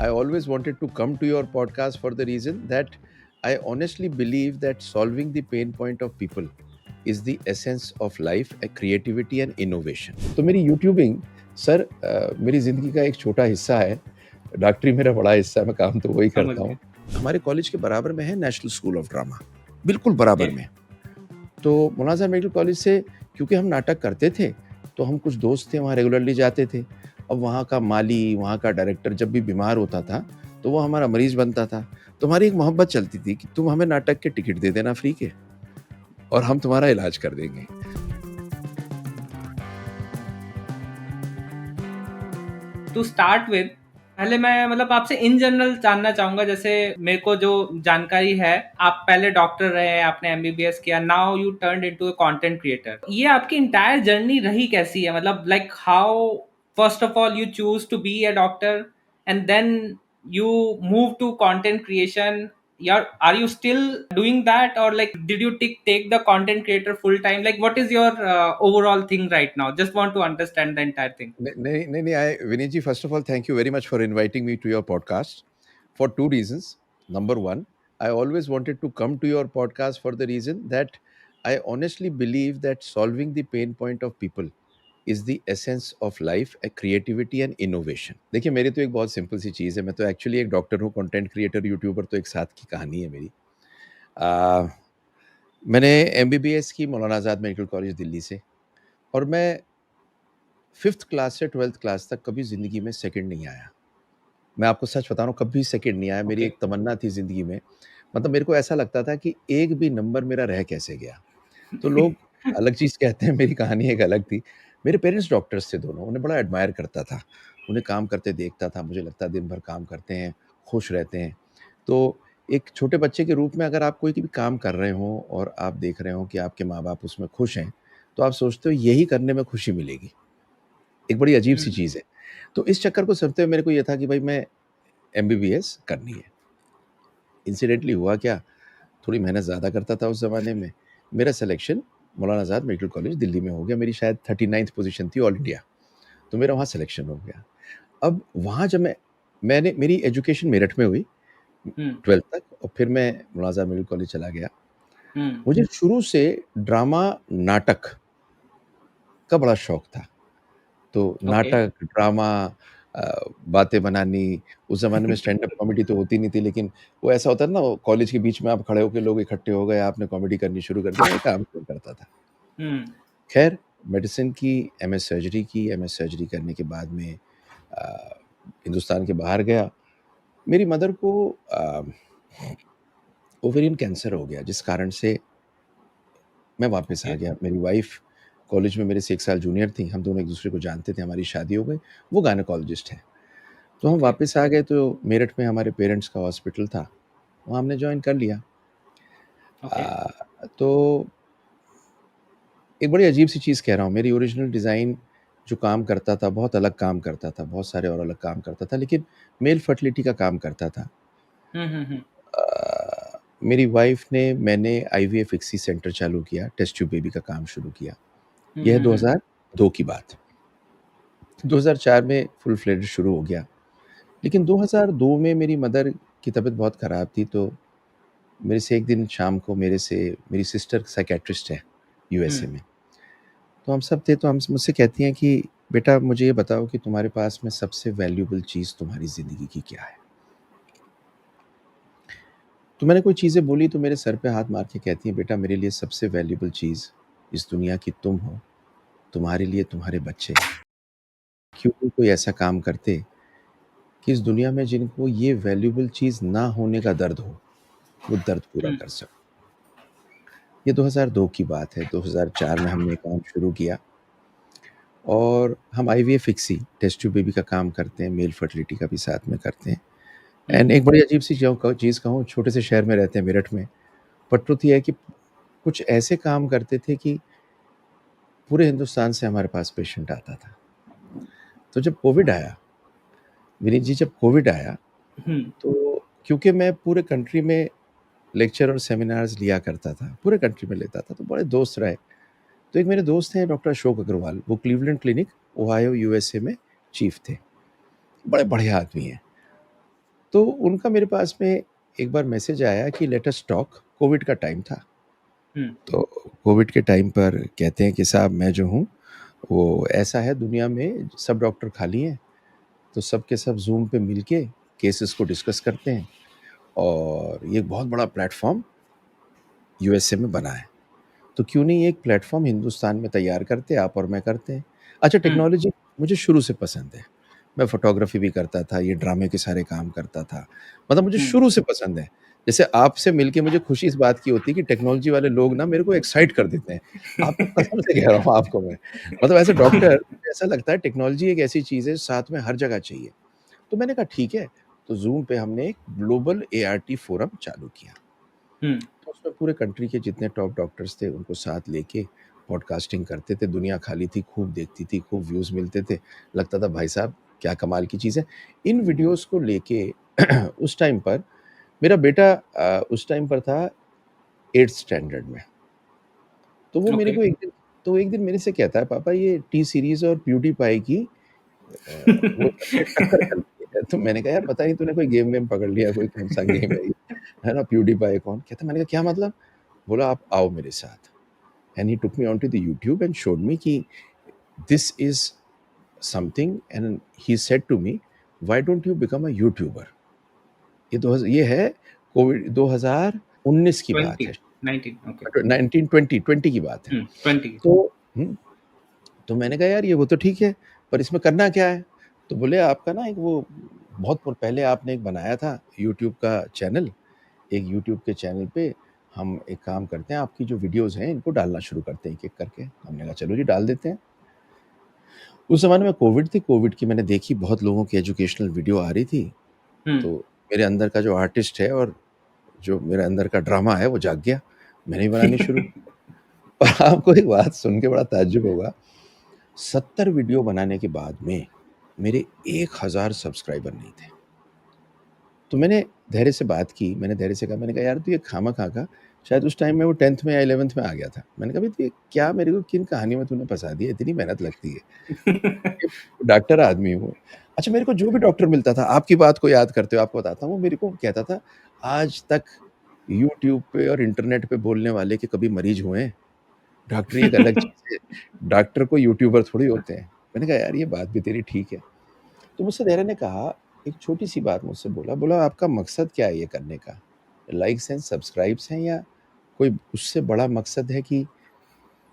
I always wanted to come to your podcast for the reason that I honestly believe that solving the pain point of people is the essence of life, a creativity and innovation. तो मेरी YouTubing sir मेरी ज़िंदगी का एक छोटा हिस्सा है। डॉक्टरी मेरा बड़ा हिस्सा है, मैं काम तो वही समझ करता गए। हूँ। हमारे कॉलेज के बराबर में है नेशनल स्कूल ऑफ ड्रामा, बिल्कुल बराबर ओके। में। तो मुनाज़ा मेडिकल कॉलेज से क्योंकि हम नाटक करते थे, तो हम कुछ दोस्त थे वहाँ रेगुलरली जाते थे। अब वहाँ का माली, वहाँ का डायरेक्टर जब भी बीमार होता था, तो वो हमारा मरीज़ बनता था। तो हमारी एक मोहब्बत चलती थी कि तुम हमें नाटक के टिकट दे देना फ्री के और हम तुम्हारा इलाज कर देंगे। टू स्टार्ट विद पहले मैं मतलब आपसे इन जनरल जानना चाहूंगा, जैसे मेरे को जो जानकारी है, आप पहले डॉक्टर रहे, आपने एमबीबीएस किया, now you turned into a content creator. ये आपकी इंटायर जर्नी रही कैसी है? मतलब like how first of all you choose to be a doctor and then you move to content creation. Are you still doing that, or like did you take the content creator full time? Like what is your overall thing right now? Just want to understand the entire thing. नहीं, Vineet ji, first of all thank you very much for inviting me to your podcast for 2 reasons. Number 1, I always wanted to come to your podcast for the reason that I honestly believe that solving the pain point of people is the essence of life, a creativity and innovation। देखिए, मेरी तो एक बहुत simple सी चीज़ है, मैं तो actually एक doctor हूँ, कंटेंट क्रिएटर, यूट्यूबर तो एक साथ की कहानी है मेरी। अ, मैंने एमबीबीएस की मौलाना आज़ाद मेडिकल कॉलेज दिल्ली से, और मैं 5th क्लास से 12th क्लास तक कभी ज़िंदगी में सेकंड नहीं आया। मैं आपको सच बता रहा हूँ, कभी सेकंड नहीं आया। मेरी Okay. एक तमन्ना थी ज़िंदगी में, मतलब मेरे को ऐसा लगता था कि एक भी नंबर मेरा रह कैसे गया। तो लोग अलग चीज़ कहते हैं, मेरी कहानी एक अलग थी। मेरे पेरेंट्स डॉक्टर्स थे दोनों, उन्हें बड़ा एडमायर करता था। उन्हें काम करते देखता था, मुझे लगता दिन भर काम करते हैं, खुश रहते हैं। तो एक छोटे बच्चे के रूप में अगर आप कोई भी काम कर रहे हो और आप देख रहे हो कि आपके माँ-बाप उसमें खुश हैं, तो आप सोचते हो यही करने में खुशी मिलेगी। एक बड़ी अजीब-सी Hmm. चीज़ है। तो इस चक्कर को समझते हुए मेरे को ये था कि भाई मैं एमबीबीएस करनी है। इंसिडेंटली हुआ क्या, थोड़ी मेहनत ज़्यादा करता था उस ज़माने में। मेरा सिलेक्शन मौलाना आज़ाद मेडिकल कॉलेज दिल्ली में हो गया। मेरी शायद 39th पोज़ीशन थी ऑल इंडिया, तो मेरा वहाँ सिलेक्शन हो गया। अब वहाँ जब मैंने मेरी एजुकेशन मेरठ में हुई Hmm. 12th तक, और फिर मैं मौलाना आज़ाद मेडिकल कॉलेज चला गया। Hmm. मुझे शुरू से ड्रामा, नाटक का बड़ा शौक था। तो Okay. नाटक, ड्रामा, बातें बनानी, उस ज़माने में स्टैंड अप कॉमेडी तो होती नहीं थी, लेकिन वो ऐसा होता है ना, वो कॉलेज के बीच में आप खड़े होके लोग इकट्ठे हो गए, आपने कॉमेडी करनी शुरू कर दी, मैं ये काम किया करता था। Hmm. ख़ैर, मेडिसिन की, एमएस सर्जरी की, एमएस सर्जरी करने के बाद में हिंदुस्तान के बाहर गया। मेरी मदर को ओवेरियन कैंसर हो गया, जिस कारण से मैं वापस आ Okay. गया। मेरी वाइफ़ कॉलेज में मेरे से 1 साल जूनियर थी, हम दोनों एक-दूसरे को जानते थे, हमारी शादी हो गई, वो गायनेकोलॉजिस्ट हैं। तो हम Okay. वापस आ गए, तो मेरठ में हमारे पेरेंट्स का हॉस्पिटल था, वहाँ हमने जॉइन कर लिया। Okay. तो एक बड़ी अजीब-सी चीज़ कह रहा हूँ, मेरी ओरिजिनल डिज़ाइन जो काम करता था, बहुत अलग काम करता था, बहुत सारे और अलग काम करता था, लेकिन मेल फर्टिलिटी का काम करता था। Hmm. Hmm. मेरी वाइफ़ ने, मैंने आईवीएफ इक्सी सेंटर चालू किया, टेस्ट ट्यूब बेबी का काम शुरू किया। Hmm. यह Hmm. 2002 की बात। 2004 में फुल फ्लेड्ज शुरू हो गया। लेकिन 2002 में मेरी मदर की तबीयत बहुत ख़राब थी, तो मेरे से एक दिन शाम को मेरी सिस्टर साइकियाट्रिस्ट है यूएसए Hmm. में। तो हम सब थे, तो हम मुझसे कहती हैं कि बेटा मुझे ये बताओ कि तुम्हारे पास में सबसे वैल्यूएबल चीज़ तुम्हारी ज़िंदगी की क्या है? तो मैंने कोई चीज़ें बोली, तो मेरे सर पे हाथ मार के कहती हैं, बेटा मेरे लिए सबसे वैल्यूएबल चीज़ इस दुनिया की तुम हो, तुम्हारे लिए तुम्हारे बच्चे। क्यों नहीं कोई ऐसा काम करते कि इस दुनिया में जिनको ये वैल्यूएबल चीज़ ना होने का दर्द हो, वो दर्द पूरा Hmm. कर सको। ये 2002 की बात है, 2004 में हमने काम शुरू किया, और हम आईवीएफ फिक्सी टेस्ट ट्यूब बेबी का काम करते हैं, मेल फर्टिलिटी का भी साथ में करते हैं। And Hmm. एक बड़ी अजीब-सी चीज़ कहूँ, छोटे से शहर में रहते हैं मेरठ में, बट ट्रुथ ये है कि कुछ ऐसे काम करते थे कि पूरे हिंदुस्तान से हमारे पास पेशेंट आता था। तो जब कोविड आया, विनीत जी, जब कोविड आया, Hmm. तो क्योंकि मैं पूरे कंट्री में लेक्चर और सेमिनार्स लिया करता था, पूरे कंट्री में लेता था, तो बड़े दोस्त रहे। तो एक मेरे दोस्त हैं डॉक्टर अशोक अग्रवाल, वो क्लीवलैंड क्लिनिक, ओहायो, यूएसए में चीफ थे। बड़े बढ़िया आदमी हैं। तो उनका मेरे पास में एक बार मैसेज आया कि लेट अस टॉक। कोविड का टाइम था। हुँ, तो कोविड के टाइम पर कहते हैं कि साहब मैं जो हूँ, वो ऐसा है दुनिया में सब डॉक्टर खाली हैं, तो सब के सब ज़ूम पे मिल के केसेस को डिस्कस करते हैं और ये एक बहुत बड़ा प्लेटफ़ॉर्म यूएसए में बना है। तो क्यों नहीं एक प्लेटफ़ॉर्म हिंदुस्तान में तैयार करते, आप और मैं करते हैं। अच्छा, हुँ, टेक्नोलॉजी मुझे शुरू से पसंद है। मैं फ़ोटोग्राफ़ी भी करता था, ये ड्रामे के सारे काम करता था। मतलब मुझे हुँ, शुरू से पसंद है। जैसे आपसे मिलके मुझे खुशी इस बात की होती है कि टेक्नोलॉजी वाले लोग ना मेरे को एक्साइट कर देते हैं। आपको कसम से कह रहा हूँ आपको मैं। मतलब एज़ अ डॉक्टर ऐसा लगता है टेक्नोलॉजी एक ऐसी चीज़ है साथ में हर जगह चाहिए। तो मैंने कहा ठीक है, तो ज़ूम पे हमने एक ग्लोबल एआरटी फोरम चालू किया। हुँ, तो उसमें पूरे कंट्री के जितने टॉप डॉक्टर्स थे उनको साथ लेके पॉडकास्टिंग करते थे। दुनिया खाली थी, खूब देखती थी, खूब व्यूज़ मिलते थे। लगता था भाई साहब क्या कमाल की चीज़ है। इन वीडियोज़ को लेके उस टाइम पर मेरा बेटा उस टाइम पर था 8th स्टैंडर्ड में। तो वो मेरे ओके। को एक दिन मेरे से कहता है, पापा ये टी सीरीज़ और प्यूडीपाई की वो सबसे टक्कर चल रही है। तो मैंने कहा यार पता नहीं तूने कोई गेम वेम पकड़ लिया, कोई कौन-सा गेम है ये, है ना? प्यूडीपाई कौन? कहता मैंने कहा क्या मतलब? बोला आप आओ मेरे साथ। And he took me onto the YouTube and showed me कि this is something and he said to me, why don't you become a YouTuber? ये है कोविड 2019 की बात 20, है। 19 ओके। 1920 की बात है। 20 तो हुँ, तो मैंने कहा यार ये वो तो ठीक है, पर इसमें करना क्या है? तो बोले आपका ना एक वो बहुत पहले आपने एक बनाया था यूट्यूब का चैनल, एक यूट्यूब के चैनल पे हम एक काम करते हैं, आपकी जो वीडियोज़ हैं इनको डालना शुरू करते हैं एक-एक करके। हमने कहा चलो जी डाल देते हैं। उस ज़माने में कोविड थी, कोविड की मैंने देखी बहुत लोगों की एजुकेशनल वीडियो आ रही थी, हुँ, तो मेरे अंदर का जो आर्टिस्ट है और जो मेरे अंदर का ड्रामा है वो जाग गया। मैंने भी बनानी शुरू की। और आपको एक बात सुन के बड़ा ताज्जुब होगा, 70 वीडियो बनाने के बाद में मेरे 1000 सब्सक्राइबर नहीं थे। तो मैंने धैर्य से बात की, मैंने धैर्य से कहा, मैंने कहा, "यार तू ये खामखा का।" शायद उस टाइम में वो 10th में या 11th में आ गया था। मैंने कहा, "भई तू ये क्या मेरे को किन कहानियों में तूने फँसा दिया? इतनी मेहनत लगती है।" ये डॉक्टर आदमी हूँ। अच्छा मेरे को जो भी डॉक्टर मिलता था, आपकी बात को याद करते हुए आपको बताता हूँ, वो मेरे को कहता था, "आज तक यूट्यूब पे और इंटरनेट पे बोलने वाले के कभी मरीज हुए हैं? डॉक्टरी एक अलग चीज़ है। डॉक्टर कोई यूट्यूबर थोड़ी होते हैं।" मैंने कहा, "यार ये बात भी तेरी ठीक है।" तो मुझसे धैर्य ने कहा, एक छोटी-सी बात मुझसे बोला, बोला, "आपका मकसद क्या है ये करने का? लाइक्स एंड सब्सक्राइब्स हैं या कोई उससे बड़ा मकसद है कि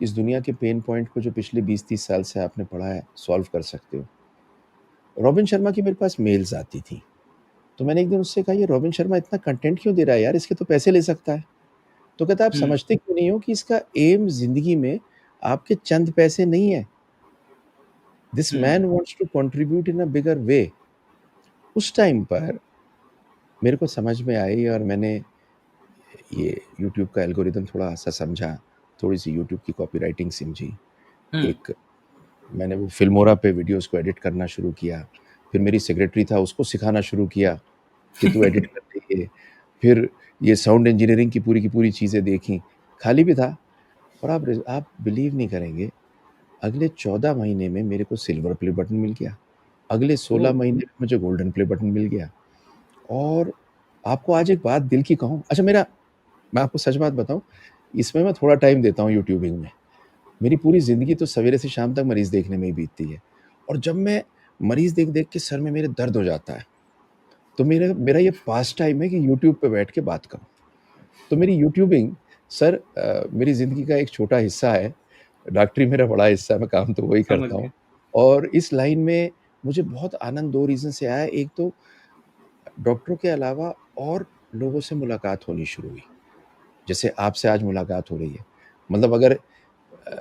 इस दुनिया के पेन पॉइंट को जो पिछले 20-30 साल से आपने पढ़ा है, सॉल्व कर सकते हो?" रॉबिन शर्मा की मेरे पास मेल्स आती थी। तो मैंने एक दिन उससे कहा, "ये रॉबिन शर्मा इतना कंटेंट क्यों दे रहा है यार? इसके तो पैसे ले सकता है।" तो कहता है, "आप हुँ, समझते क्यों नहीं हो कि इसका एम ज़िंदगी में आपके चंद पैसे नहीं है। This hmm, man wants to contribute in a bigger way." उस टाइम पर मेरे को समझ में आई और मैंने ये यूट्यूब का एल्गोरिदम थोड़ा-सा समझा, थोड़ी-सी यूट्यूब की कॉपीराइटिंग समझी। हुँ, एक मैंने वो फ़िल्मोरा पे वीडियोज़ को एडिट करना शुरू किया। फिर मेरी सेक्रेटरी था, उसको सिखाना शुरू किया कि तू एडिट कर दे ये। फिर ये साउंड इंजीनियरिंग की पूरी चीज़ें देखी। खाली भी था और आप बिलीव नहीं करेंगे, अगले 14 महीने में मेरे को सिल्वर प्ले बटन मिल गया। अगले 16 ओह! महीने में मुझे गोल्डन प्ले बटन मिल गया। और आपको आज एक बात दिल की कहूँ, अच्छा मेरा मैं आपको सच बात बताऊँ, इसमें मैं थोड़ा टाइम देता हूँ यूट्यूबिंग में। मेरी पूरी ज़िंदगी तो सवेरे से शाम तक मरीज़ देखने में ही बीतती है। और जब मैं मरीज़ देख-देख के सर में मेरे दर्द हो जाता है, तो मेरा मेरा ये पास टाइम है कि यूट्यूब पे बैठ के बात करूँ। तो मेरी यूट्यूबिंग सर मेरी ज़िंदगी का एक छोटा हिस्सा है। डॉक्टरी मेरा बड़ा हिस्सा है, मैं काम तो वही समझ करता हूँ। गया। और इस लाइन में मुझे बहुत आनंद 2 रीज़न से आया। एक तो डॉक्टरों के अलावा और लोगों से मुलाकात होनी शुरू हुई। जैसे आपसे आज मुलाकात हो रही है। मतलब अगर अ,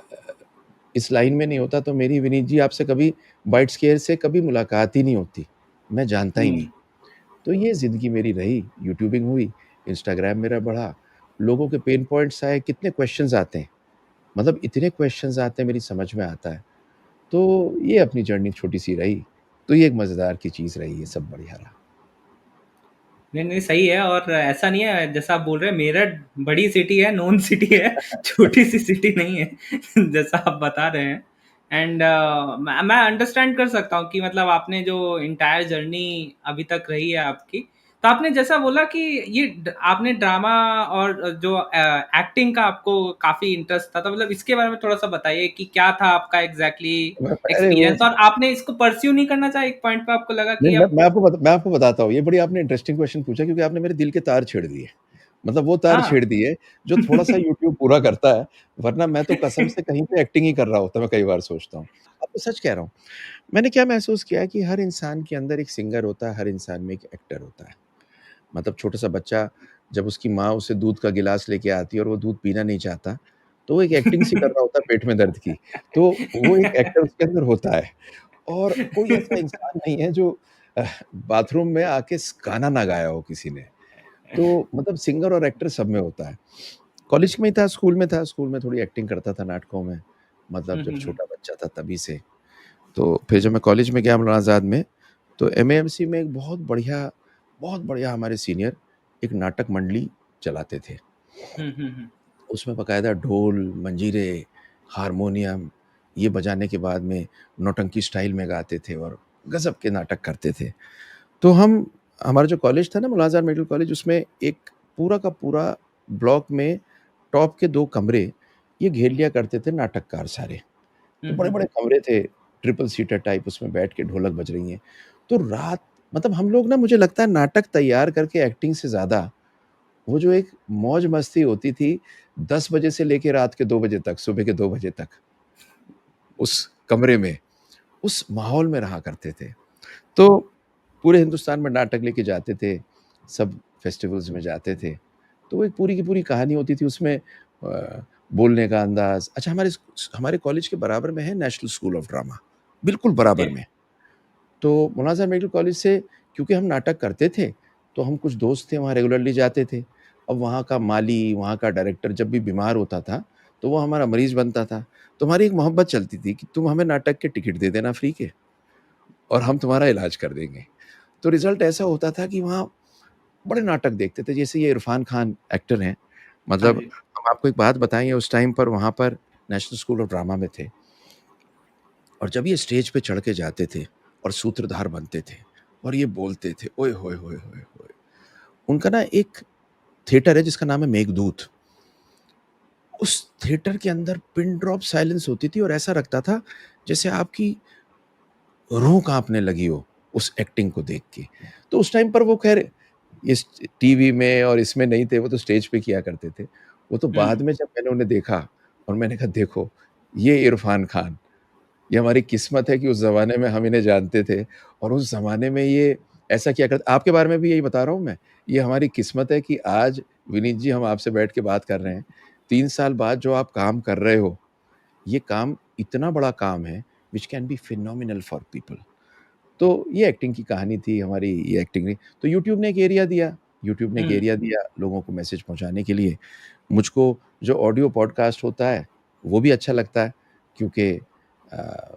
इस लाइन में नहीं होता तो मेरी विनीत जी आपसे कभी बाइट्स केयर से कभी मुलाकात ही नहीं होती। मैं जानता ही नहीं। हुँ, तो ये ज़िंदगी मेरी रही, यूट्यूबिंग हुई, इंस्टाग्राम मेरा बढ़ा, लोगों के पेन पॉइंट्स आए, कितने क्वेश्चन्स आते हैं। मतलब इतने क्वेश्चन्स आते हैं मेरी समझ में आता है। तो ये अपनी जर्नी छोटी-सी रही। तो ये एक मज़ेदार की चीज़ रही है, सब बढ़िया रहा। नहीं, नहीं सही है और ऐसा नहीं है जैसा आप बोल रहे हैं मेरठ बड़ी सिटी है, नोन सिटी है, छोटी-सी सिटी नहीं है जैसा आप बता रहे हैं एंड मैं अंडरस्टैंड कर सकता हूँ कि मतलब आपने जो एंटायर जर्नी अभी तक रही है आपकी, तो आपने जैसा बोला कि ये आपने ड्रामा और जो एक्टिंग का आपको काफी इंटरेस्ट था, तो मतलब इसके बारे में थोड़ा सा बताइए कि क्या था आपका एग्जैक्टली अरे वो एक्सपीरियंस, और आपने इसको परस्यू नहीं करना चाहा, एक पॉइंट पे आपको लगा नहीं, कि अब। मैं आपको बताता हूँ, ये बड़ी आपने इंटरेस्टिंग क्वेश्चन पूछा, क्योंकि आपने मेरे दिल के तार छेड़ दिए। मतलब वो तार हाँ। छेड़ दिए जो थोड़ा-सा यूट्यूब पूरा करता है, वरना मैं तो कसम से कहीं पे एक्टिंग ही कर रहा होता, मैं कई बार सोचता हूँ। आपको सच कह रहा हूँ। मैंने क्या महसूस किया है कि हर इंसान के अंदर एक सिंगर होता है, हर इंसान में एक एक्टर होता है। मतलब छोटा-सा बच्चा, जब उसकी माँ उसे दूध का गिलास लेके आती है और वो दूध पीना नहीं चाहता, तो वो एक एक्टिंग सी कर रहा होता है पेट में दर्द की। तो वो एक एक्टर उसके अंदर होता है। और कोई ऐसा इंसान नहीं है जो बाथरूम में आके गाना ना गाया हो किसी ने। तो मतलब सिंगर और एक्टर सब में होता है। कॉलेज में ही था, स्कूल में था, स्कूल में थोड़ी एक्टिंग करता था नाटकों में, मतलब जब छोटा बच्चा था तभी से। तो फिर जब मैं कॉलेज में गया मौलाना आज़ाद में, तो एमएएमसी में एक बहुत बढ़िया हमारे सीनियर एक नाटक मंडली चलाते थे। उसमें बाकायदा ढोल, मंजीरे, हारमोनियम ये बजाने के बाद में नौटंकी स्टाइल में गाते थे और गज़ब के नाटक करते थे। तो हमारा जो कॉलेज था ना मौलाना आज़ाद मेडिकल कॉलेज, उसमें एक पूरा का पूरा ब्लॉक में टॉप के 2 कमरे ये घेर लिया करते थे नाटककार सारे। तो बड़े-बड़े कमरे थे, ट्रिपल सीटर टाइप, उसमें बैठ के ढोलक बज रही हैं। तो रात, मतलब हम लोग ना, मुझे लगता है नाटक तैयार करके एक्टिंग से ज़्यादा वो जो एक मौज-मस्ती होती थी 10 बजे से लेके रात के 2 बजे तक, सुबह के 2 बजे तक, उस कमरे में, उस माहौल में रहा करते थे। तो पूरे हिंदुस्तान में नाटक लेके जाते थे, सब फेस्टिवल्स में जाते थे। तो वो एक पूरी की पूरी कहानी होती थी उसमें, बोलने का अंदाज़। अच्छा, हमारे कॉलेज के बराबर में है नेशनल स्कूल ऑफ ड्रामा, बिल्कुल ओके। बराबर में। तो मौलाना आज़ाद मेडिकल कॉलेज से क्योंकि हम नाटक करते थे, तो हम कुछ दोस्त थे वहाँ रेगुलरली जाते थे। अब वहाँ का माली, वहाँ का डायरेक्टर जब भी बीमार होता था, तो वो हमारा मरीज़ बनता था। तो हमारी एक मोहब्बत चलती थी कि तुम हमें नाटक के टिकट दे देना फ्री के, और हम तुम्हारा इलाज कर देंगे। तो रिज़ल्ट ऐसा होता था कि वहाँ बड़े नाटक देखते थे, जैसे ये इरफ़ान खान एक्टर हैं, हाँ मतलब जी। हम आपको एक बात बताएँ, उस टाइम पर वहाँ पर नेशनल स्कूल ऑफ ड्रामा में थे, और जब ये स्टेज पे चढ़ के जाते थे और सूत्रधार बनते थे और ये बोलते थे, ओए होए होए होए होए! उनका ना एक थिएटर है जिसका नाम है मेघदूत। उस थिएटर के अंदर पिन ड्रॉप साइलेंस होती थी और ऐसा लगता था जैसे आपकी रूह काँपने लगी हो उस एक्टिंग को देख के। तो उस टाइम पर वो ख़ैर इस टीवी में और इसमें नहीं थे, वो तो स्टेज पे किया करते थे। वो तो बाद हुँ। में जब मैंने उन्हें देखा और मैंने कहा, देखो, ये इरफ़ान खान, ये हमारी किस्मत है कि उस ज़माने में हम इन्हें जानते थे और उस ज़माने में ये ऐसा किया करते, आपके बारे में भी यही बता रहा हूँ मैं। ये हमारी किस्मत है कि आज विनीत जी हम आपसे बैठ के बात कर रहे हैं। 3 साल बाद जो आप काम कर रहे हो, ये काम इतना बड़ा काम है which can be phenomenal for people. तो ये एक्टिंग की कहानी थी हमारी, ये एक्टिंग नहीं। तो यूट्यूब ने एक हुँ। एरिया दिया लोगों को मैसेज पहुँचाने के लिए। मुझको जो ऑडियो पॉडकास्ट होता है, वो भी अच्छा लगता है, क्योंकि अ,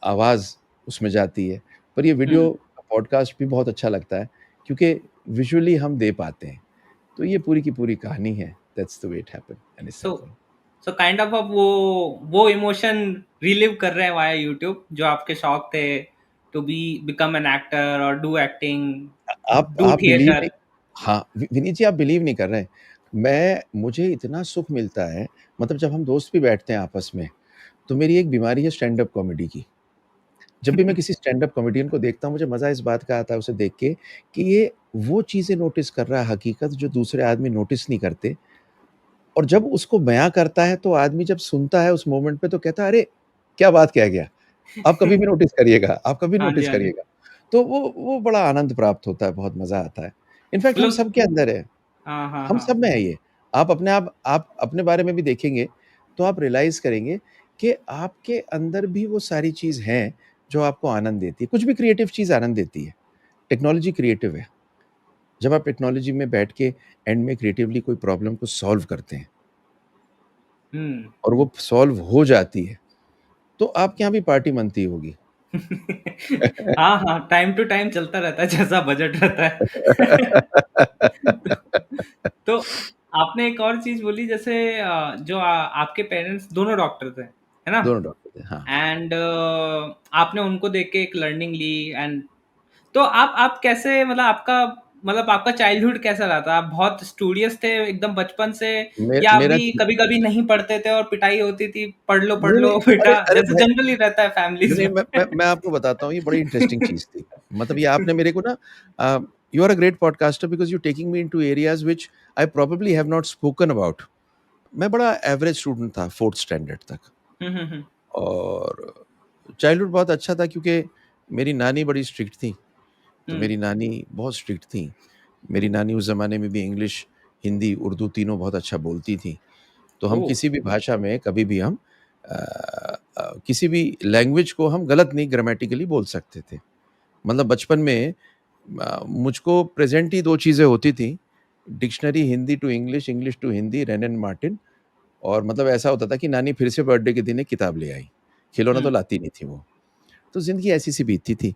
आवाज़ उसमें जाती है। पर ये हुँ। वीडियो पॉडकास्ट भी बहुत अच्छा लगता है, क्योंकि विज़ुअली हम दे पाते हैं। तो ये पूरी की पूरी कहानी है। That's the way it happened and it's so simple. So kind of आप वो इमोशन रिलिव कर रहे हैं वाया यूट्यूब, जो आपके शौक थे टू बिकम एन एक्टर और डू एक्टिंग, डू आप बिलीव नहीं, थिएटर। हाँ, विनीत जी, आप बिलीव नहीं कर रहे हैं। मुझे इतना सुख मिलता है, मतलब जब हम दोस्त भी बैठते हैं आपस में, तो मेरी एक बीमारी है स्टैंड अप कॉमेडी की। जब भी मैं किसी स्टैंड अप कॉमेडियन को देखता हूँ, मुझे मज़ा इस बात का आता है उसे देख के कि ये वो चीज़ें नोटिस कर रहा है हकीकत जो दूसरे आदमी नोटिस नहीं करते, और जब उसको बयाँ करता है तो आदमी जब सुनता है उस मोमेंट पे तो कहता है, "अरे! क्या बात कह गया।" आप कभी भी नोटिस करिएगा, आप कभी हाँ जी, नोटिस हाँ जी। करिएगा। तो वो बड़ा आनंद प्राप्त होता है, बहुत मज़ा आता है। इनफैक्ट हम मतलब सबके अंदर है, हाँ, हाँ, हम हाँ। सब में है ये। आप अपने बारे में भी देखेंगे, तो आप रियलाइज़ करेंगे कि आपके अंदर भी वो सारी चीज़ हैं, जो आपको आनंद देती है। कुछ भी क्रिएटिव चीज़ आनंद देती है। टेक्नोलॉजी क्रिएटिव है। जब आप टेक्नोलॉजी में बैठ के एंड में क्रिएटिवली कोई प्रॉब्लम को सॉल्व करते हैं हुँ। और वो सॉल्व हो जाती है, तो आपके यहाँ भी पार्टी मनती होगी। हाँ, हाँ, टाइम टू टाइम चलता रहता है जैसा बजट रहता है। तो आपने एक और चीज़ बोली, जैसे जो आपके पेरेंट्स दोनों डॉक्टर थे, है ना? दोनों डॉक्टर थे, हाँ। एंड आपने उनको देख के एक लर्निंग ली, एंड तो आप कैसे, मतलब आपका मतलब आपका चाइल्डहुड कैसा रहा था? आप बहुत स्टूडियस थे एकदम बचपन से, मे, या मेरा अभी कभी-कभी नहीं पढ़ते थे और पिटाई होती थी, पढ़ नहीं नहीं, लो अरे बेटा, अरे जैसे भाई, जनरली रहता है फैमिलीज़ नहीं, में? मैं आपको बताता हूँ, ये बड़ी इंटरेस्टिंग चीज थी। मतलब ये आपने मेरे को ना, you are a great podcaster because you taking me into areas which I probably have not spoken about. मैं बड़ा एवरेज स्टूडेंट था फोर्थ स्टैंडर्ड तक। हुँ, हुँ, हुँ। और चाइल्डहुड बहुत अच्छा था क्योंकि मेरी नानी बड़ी स्ट्रिक्ट थी। तो हुँ, मेरी नानी बहुत स्ट्रिक्ट थी। मेरी नानी उस ज़माने में भी इंग्लिश, हिंदी, उर्दू तीनों बहुत अच्छा बोलती थी। तो हम ओह! किसी भी भाषा में कभी भी हम किसी भी लैंग्वेज को हम गलत नहीं ग्रामेटिकली बोल सकते थे। मतलब बचपन में मुझको प्रेज़ेंट ही 2 चीज़ें होती थी, dictionary Hindi to English, English to Hindi, Wren and Martin. और मतलब ऐसा होता था कि नानी फिर से बर्थडे के दिन एक किताब ले आई। खिलौना तो हुँ, लाती नहीं थी वो। तो ज़िंदगी ऐसी-सी बीतती थी।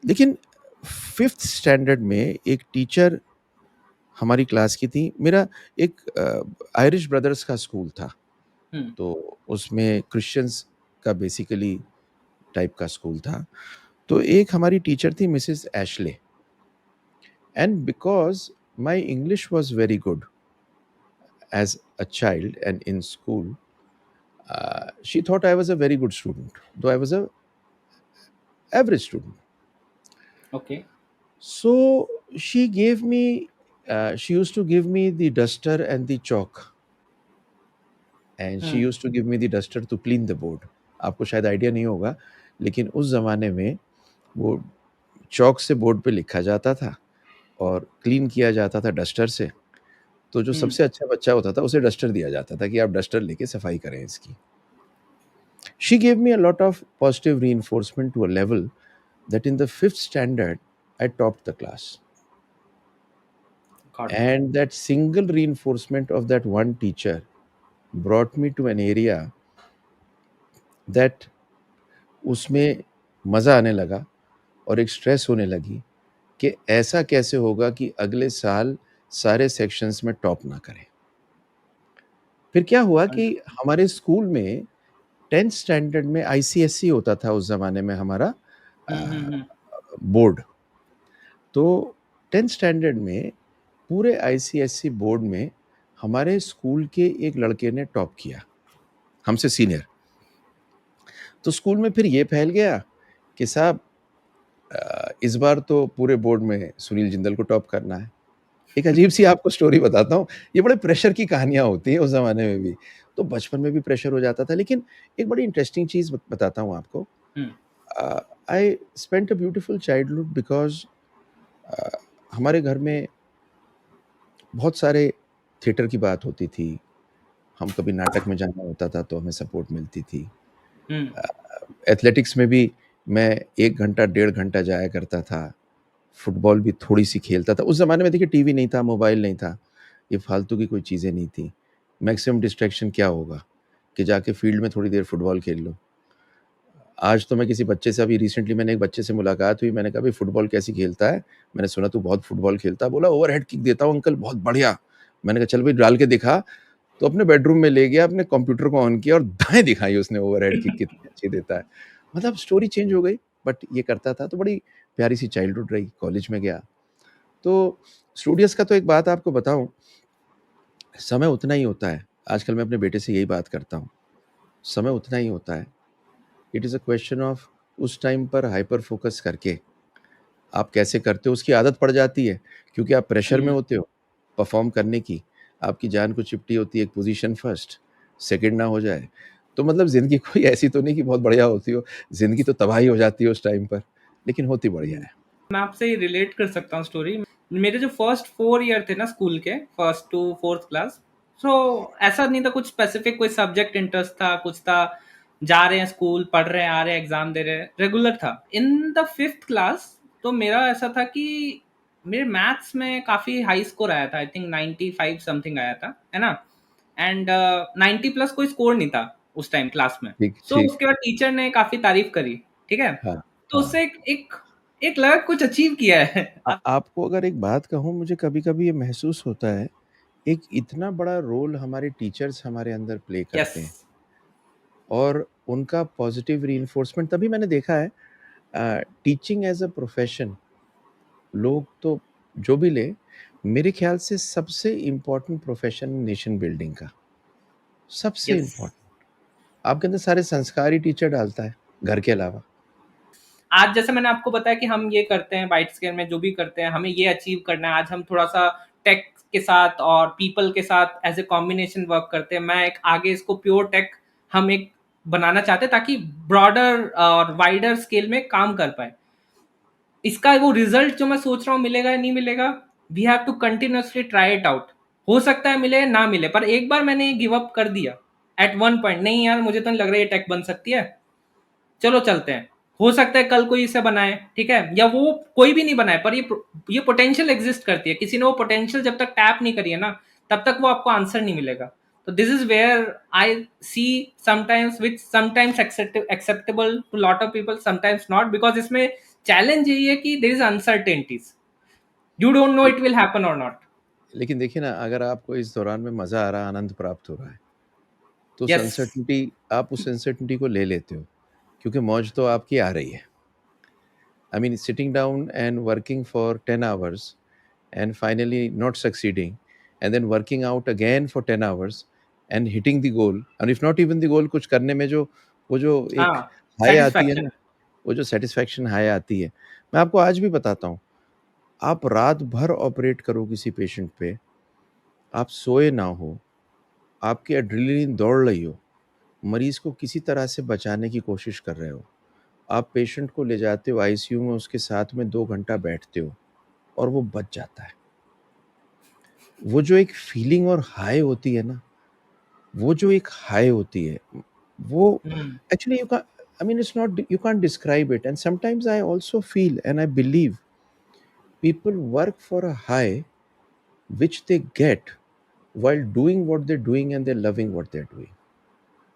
लेकिन 5th स्टैंडर्ड में एक टीचर हमारी क्लास की थी। मेरा एक आयरिश ब्रदर्स का स्कूल था। हुँ, तो उसमें क्रिश्चियंस का बेसिकली टाइप का स्कूल था। तो एक हमारी टीचर थी Mrs Ashley, and because my English was very good as a child and in school, she thought I was a very good student, though I was a average student. Okay. So she used to give me the duster and the chalk, and she hmm, used to give me the duster to clean the board. आपको शायद idea नहीं होगा, लेकिन उस ज़माने में वो chalk से बोर्ड पे लिखा जाता था और क्लीन किया जाता था डस्टर से। तो जो हुँ, सबसे अच्छा बच्चा होता था, उसे डस्टर दिया जाता था कि आप डस्टर लेके सफाई करें इसकी। She gave me a lot of positive reinforcement to a level that in the 5th standard, I topped the class. Got it. And that single reinforcement of that one teacher brought me to an area that उसमें मज़ा आने लगा और एक stress होने लगी कि ऐसा कैसे होगा कि अगले साल सारे सेक्शंस में टॉप ना करें। फिर क्या हुआ कि अंडरस्टूड। हमारे स्कूल में 10th स्टैंडर्ड में आईसीएसई होता था उस ज़माने में हमारा हुँ, हुँ, अ, हुँ, बोर्ड। तो 10th स्टैंडर्ड में पूरे आईसीएसई बोर्ड में हमारे स्कूल के एक लड़के ने टॉप किया, हमसे सीनियर। तो स्कूल में फिर ये फैल गया कि साहब इस बार तो पूरे बोर्ड में सुनील जिंदल को टॉप करना है। एक अजीब-सी आपको स्टोरी बताता हूँ, ये बड़े प्रेशर की कहानियाँ होती हैं उस ज़माने में भी। तो बचपन में भी प्रेशर हो जाता था, लेकिन एक बड़ी इंटरेस्टिंग चीज़ बताता हूँ आपको। Hmm, uh, I spent a beautiful childhood because uh, हमारे घर में बहुत सारे थिएटर की बात होती थी। हम कभी नाटक में जाना होता था तो हमें सपोर्ट मिलती थी। हुँ, अ, एथलेटिक्स में भी मैं 1 घंटा, डेढ़ घंटा जाया करता था। फुटबॉल भी थोड़ी-सी खेलता था। उस ज़माने में देखिए टीवी नहीं था, मोबाइल नहीं था, ये फालतू की कोई चीज़ें नहीं थी। मैक्सिमम डिस्ट्रैक्शन क्या होगा कि जाके फील्ड में थोड़ी देर फुटबॉल खेल लो। आज तो मैं किसी बच्चे से, अभी रिसेंटली मैंने एक बच्चे से मुलाकात हुई, मैंने कहा, "भई फुटबॉल कैसी खेलता है? मैंने सुना तू बहुत फुटबॉल खेलता है।" बोला, "ओवरहेड किक देता हूँ अंकल, बहुत बढ़िया।" मैंने कहा, "चल भई डाल के दिखा।" तो अपने बेडरूम में ले गया, अपने कंप्यूटर को ऑन किया और दाएँ दिखाई उसने, ओवरहेड किक कितनी अच्छी देता है। मतलब स्टोरी चेंज हो गई, बट ये करता था, तो बड़ी प्यारी-सी चाइल्डहुड रही। कॉलेज में गया, तो स्टूडियस का तो एक बात आपको बताऊँ, समय उतना ही होता है। आजकल मैं अपने बेटे से यही बात करता हूँ, समय उतना ही होता है। It is a question of उस टाइम पर हाइपर फ़ोकस करके आप कैसे करते हो, उसकी आदत पड़ जाती है, क्योंकि आप प्रेशर में हुँ। होते हो, परफ़ॉर्म करने की, आपकी जान को चिपटी होती है एक पोज़ीशन फर्स्ट, सेकंड ना हो जाए। तो मतलब ज़िंदगी कोई ऐसी तो नहीं कि बहुत बढ़िया होती हो, ज़िंदगी तो तबाही हो जाती है उस टाइम पर, लेकिन होती बढ़िया हुँ। है। मैं आपसे रिलेट कर सकता हूँ स्टोरी। मेरे जो फर्स्ट 4 ईयर थे ना स्कूल के, फर्स्ट टू 4th क्लास, तो ऐसा नहीं था कुछ स्पेसिफिक कोई सब्जेक्ट इंटरेस्ट था, कुछ था, जा रहे हैं स्कूल, पढ़ रहे हैं, आ रहे हैं, एग्ज़ाम दे रहे हैं, रेगुलर था। इन द 5th क्लास तो मेरा ऐसा था कि मेरे मैथ्स में काफ़ी हाई स्कोर आया था, आई थिंक 95 समथिंग आया था, है ना? एंड 90 प्लस कोई स्कोर नहीं था उस टाइम क्लास में। ठीक, सो ठीक। उसके बाद टीचर ने काफ़ी तारीफ़ करी, ठीक है? हाँ, तो हाँ। उससे एक एक एक लगा कुछ अचीव किया है। आपको अगर एक बात कहूँ, मुझे कभी-कभी ये महसूस होता है, एक इतना बड़ा रोल हमारे टीचर्स हमारे अंदर प्ले यस। करते हैं और उनका पॉज़िटिव रिइंफोर्समेंट तभी मैंने देखा है। टीचिंग एज़ अ प्रोफ़ेशन, लोग तो जो भी ले, मेरे ख्याल से सबसे इम्पोर्टेंट प्रोफ़ेशन नेशन बिल्डिंग का, सबसे यस। इम्पोर्टेंट। आपके अंदर सारे संस्कार ही टीचर डालता है, घर के अलावा। आज जैसे मैंने आपको बताया कि हम ये करते हैं वाइड स्केल में, जो भी करते हैं हमें ये अचीव करना है। आज हम थोड़ा-सा टेक के साथ और पीपल के साथ एज़ अ कॉम्बिनेशन वर्क करते हैं। मैं एक आगे इसको प्योर टेक हम एक बनाना चाहते हैं ताकि ब्रॉडर और वाइडर स्केल में काम कर पाएँ। इसका वो रिज़ल्ट जो मैं सोच रहा हूँ मिलेगा या नहीं मिलेगा, we have to continuously try it out. हो सकता है मिले, ना मिले, पर एक बार मैंने गिव अप कर दिया एट वन पॉइंट, नहीं यार मुझे तो नहीं लग रहा है ये टेक बन सकती है, चलो चलते हैं। हो सकता है कल कोई इसे बनाए, ठीक है, या वो कोई भी नहीं बनाए, पर ये पोटेंशियल एग्जिस्ट करती है। किसी ने वो पोटेंशियल जब तक टैप नहीं करी है ना, तब तक वो आपको आंसर नहीं मिलेगा। तो this is where I see sometimes which sometimes acceptable to lot of people, sometimes not, because इसमें चैलेंज यही है कि there is uncertainties, you don't know it will happen और नॉट। लेकिन देखिए ना, अगर आपको इस दौरान में मज़ा आ रहा है, आनंद प्राप्त हो रहा है, तो उस यस। अनसर्टेनिटी, आप उस अनसर्टेनिटी को ले लेते हो, क्योंकि मौज तो आपकी आ रही है। I mean, sitting down and working for 10 hours and finally not succeeding, and then working out again for 10 hours and hitting the goal, and if not even the goal, कुछ करने में जो वो जो एक हाँ, हाई आती है ना, सेटिस्फैक्शन। वो जो सेटिस्फैक्शन हाई आती है, मैं आपको आज भी बताता हूँ। आप रात भर ऑपरेट करो किसी पेशेंट पे, आप सोए ना हो, आपकी एड्रेनलिन दौड़ रही हो, मरीज को किसी तरह से बचाने की कोशिश कर रहे हो, आप पेशेंट को ले जाते हो आईसीयू में, उसके साथ में 2 घंटा बैठते हो और वो बच जाता है। वो जो एक फीलिंग और हाई होती है ना, वो जो एक हाई होती है, वो हम्म। एक्चुअली यू का I mean, it's not, you can't describe it. And sometimes I also feel and I believe people work for a high which they get while doing what they're doing and they're loving what they're doing.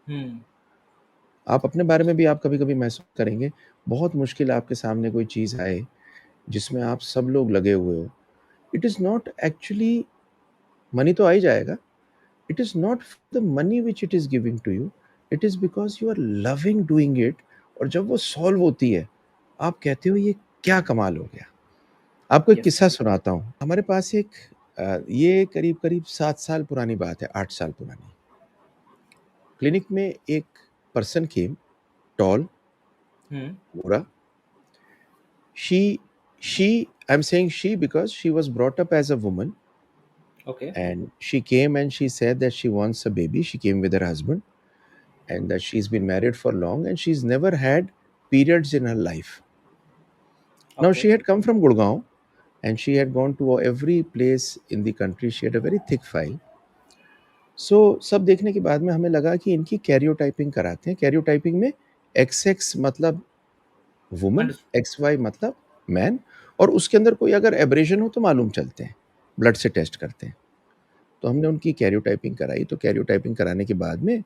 हम्म। आप अपने बारे में भी आप कभी-कभी महसूस करेंगे, बहुत मुश्किल आपके सामने कोई चीज़ आए, जिसमें आप सब लोग लगे हुए हो। It is not actually, money तो आ ही जाएगा, it is not the money which it is giving to you, it is because you are loving doing it। और जब वो सॉल्व होती है, आप कहते हो ये क्या कमाल हो गया। आपको एक यस। किस्सा सुनाता हूँ। हमारे पास एक ये करीब-करीब 7 साल पुरानी बात है, 8 साल पुरानी। क्लिनिक में एक पर्सन केम, टॉल, हम्म। गोरा। She I'm saying she because she was brought up as a woman, okay. and she came and she said that she wants a baby. She came with her husband and that she's been married for long and she's never had periods in her life. Now, okay. she had come from Gurgaon and she had gone to every place in the country. She had a very thick file. So, सब देखने के बाद में हमें लगा कि इनकी karyotyping कराते हैं। कैरियोटाइपिंग में XX मतलब वुमन, अंडरस्टूड। XY मतलब मैन, और उसके अंदर कोई अगर एब्रेशन हो तो मालूम चलते हैं, ब्लड से टेस्ट करते हैं। तो हमने उनकी कैरियोटाइपिंग कराई, तो कैरियोटाइपिंग कराने के बाद में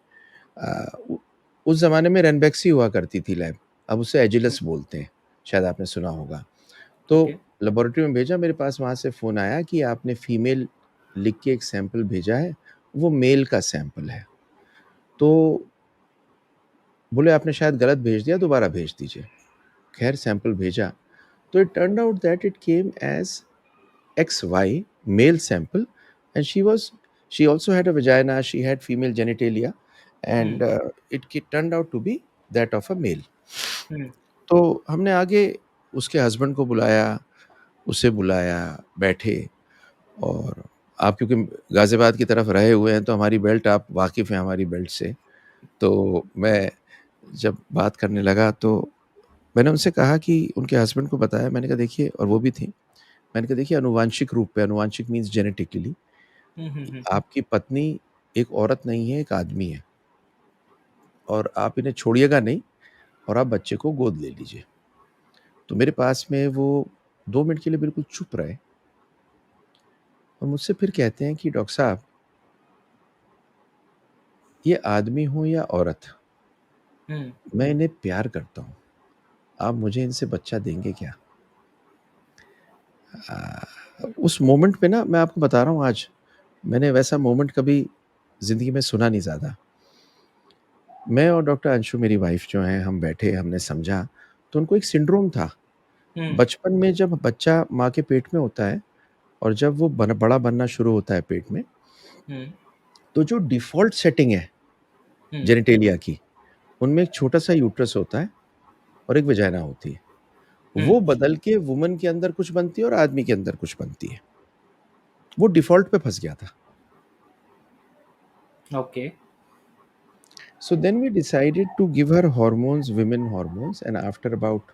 उ उस ज़माने में रेनबैक्सी हुआ करती थी लैब, अब उसे एजिलस बोलते हैं, शायद आपने सुना होगा। ओके। तो लेबोरेटरी में भेजा, मेरे पास वहाँ से फ़ोन आया कि आपने फीमेल लिख के एक सैंपल भेजा है, वो मेल का सैंपल है। तो बोले आपने शायद गलत भेज दिया, दोबारा भेज दीजिए। खैर सैंपल भेजा, तो it turned out that it came as XY, male sample, and she also had a vagina, she had female genitalia, and hmm. turned out to be that of a male. हम्म। तो हमने आगे उसके husband को बुलाया, उसे बुलाया, बैठे, और आप क्योंकि गाज़ियाबाद की तरफ रहे हुए हैं, तो हमारी बेल्ट, आप वाकिफ़ हैं हमारी बेल्ट से। तो मैं जब बात करने लगा, तो मैंने उनसे कहा कि उनके हस्बैंड को बताया, मैंने कहा देखिए, और वो भी थी। मैंने कहा देखिए, आनुवांशिक रूप पे, आनुवांशिक मीन्स जेनेटिकली, आपकी पत्नी एक औरत नहीं है, एक आदमी है, और आप इन्हें छोड़िएगा नहीं, और आप बच्चे को गोद ले लीजिए। तो मेरे पास में वो 2 मिनट के लिए बिल्कुल चुप रहे और मुझसे फिर कहते हैं कि डॉक्टर साहब, ये आदमी हो या औरत, हम्म। मैं इन्हें प्यार करता हूँ। आप मुझे इनसे बच्चा देंगे क्या? उस मोमेंट पे ना, मैं आपको बता रहा हूँ आज, मैंने वैसा मोमेंट कभी ज़िंदगी में सुना नहीं ज़्यादा। मैं और डॉक्टर अंशु, मेरी वाइफ़ जो हैं, हम बैठे, हमने समझा, तो उनको एक सिंड्रोम था। हम्म। बचपन में जब बच्चा माँ के पेट में होता है, और जब वो बड़ा बनना शुरू होता है पेट में, हम्म। तो जो डिफ़ॉल्ट सेटिंग है हम्म। जेनिटेलिया की, उनमें एक छोटा-सा यूट्रस होता है और एक वजाइना होती है। वो हम्म। बदल के वुमन के अंदर कुछ बनती है और आदमी के अंदर कुछ बनती है। वो डिफ़ॉल्ट पे फँस गया था। Okay. So then we decided to give her hormones, women hormones, and after about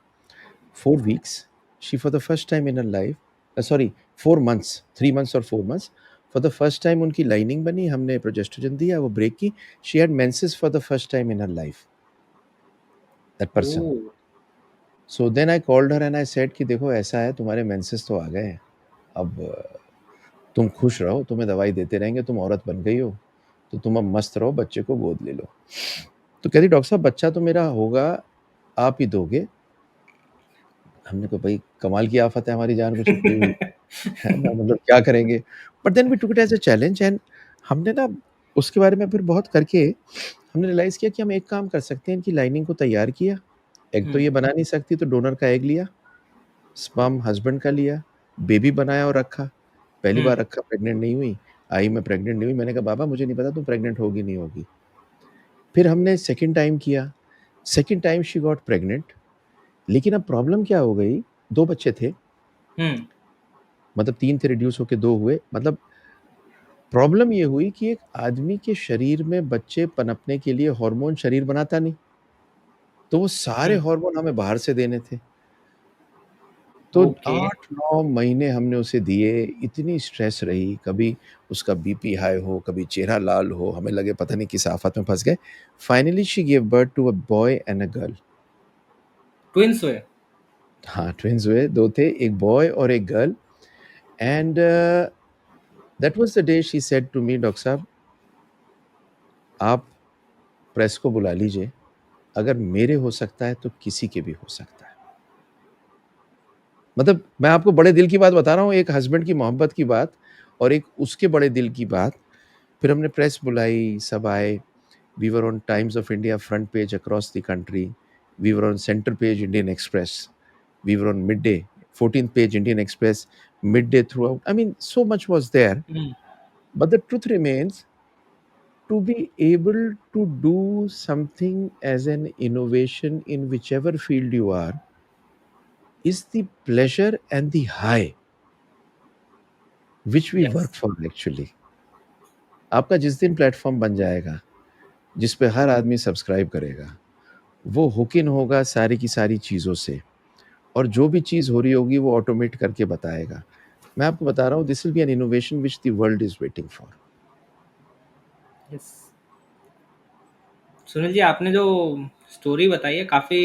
4 weeks, she for the first time in her life, sorry, 4 months, 3 months or 4 months, for the first time उनकी lining बनी, हमने progesterone दिया, वो break की. She had menses for the first time in her life, that person. O. So then I called her and I said कि देखो ऐसा है, तुम्हारे मेंसेस तो आ गए हैं, अब तुम खुश रहो, तुम्हें दवाई देते रहेंगे, तुम औरत बन गई हो, तो तुम अब मस्त रहो, बच्चे को गोद ले लो. तो कहती डॉक्टर साहब बच्चा तो मेरा होगा, आप ही दोगे. हमने कहा भाई कमाल की आफत है, हमारी जान को चिपकी हुई है ना, मतलब क्या करेंगे. But then we took it as a challenge and हमने ना उसके बारे में फिर बहुत करके हमने रियलाइज किया कि हम एक काम कर सकते हैं. इनकी लाइनिंग को तैयार किया, एग तो हम्म। ये बना नहीं सकती, तो डोनर का एग लिया, स्पर्म हस्बैंड का लिया, बेबी बनाया और रखा. पहली बार हम्म। रखा, प्रेग्नेंट नहीं हुई, आई मैं प्रेग्नेंट नहीं हुई. मैंने कहा बाबा मुझे नहीं पता तुम प्रेग्नेंट होगी नहीं होगी. फिर हमने सेकंड टाइम किया, second time she got pregnant. लेकिन अब प्रॉब्लम क्या हो गई, 2 बच्चे थे, हम्म। मतलब 3 थे रिड्यूस होके 2 हुए. मतलब प्रॉब्लम ये हुई कि एक आदमी के शरीर में बच्चे पनपने के लिए हार्मोन शरीर बनाता नहीं, तो वो सारे हम्म। हार्मोन हमें बाहर से देने थे. तो ओके। 8-9 महीने हमने उसे दिए, इतनी स्ट्रेस रही, कभी उसका बीपी हाई हो, कभी चेहरा लाल हो, हमें लगे पता नहीं किस आफत में फँस गए. Finally she give birth to a boy and a girl. Twins हुए? हाँ, ट्विन्स हुए, 2 थे, एक बॉय और एक girl. And that was the day she said to me doctor साहब आप प्रेस को बुला लीजिए, अगर मेरे हो सकता है तो किसी के भी हो सकता है. मतलब मैं आपको बड़े दिल की बात बता रहा हूँ, एक हस्बैंड की मोहब्बत की बात और एक उसके बड़े दिल की बात. फिर हमने प्रेस बुलाई, सब आए. We were on Times of India front page across the country. We were on centre page Indian Express. We were on Midday 14th page Indian Express. Midday throughout. I mean, so much was there. Hmm. But the truth remains, to be able to do something as an innovation in whichever field you are is the pleasure and the high which we yes. work for actually. आपका जिस दिन platform बन जाएगा, जिस पे हर आदमी subscribe करेगा, वो हुक इन होगा सारी की सारी चीज़ों से और जो भी चीज़ हो रही होगी वो ऑटोमेट करके बताएगा. मैं आपको बता रहा हूँ this will be an innovation which the world is waiting for. Yes. Sunil ji, आपने जो स्टोरी बताई है काफी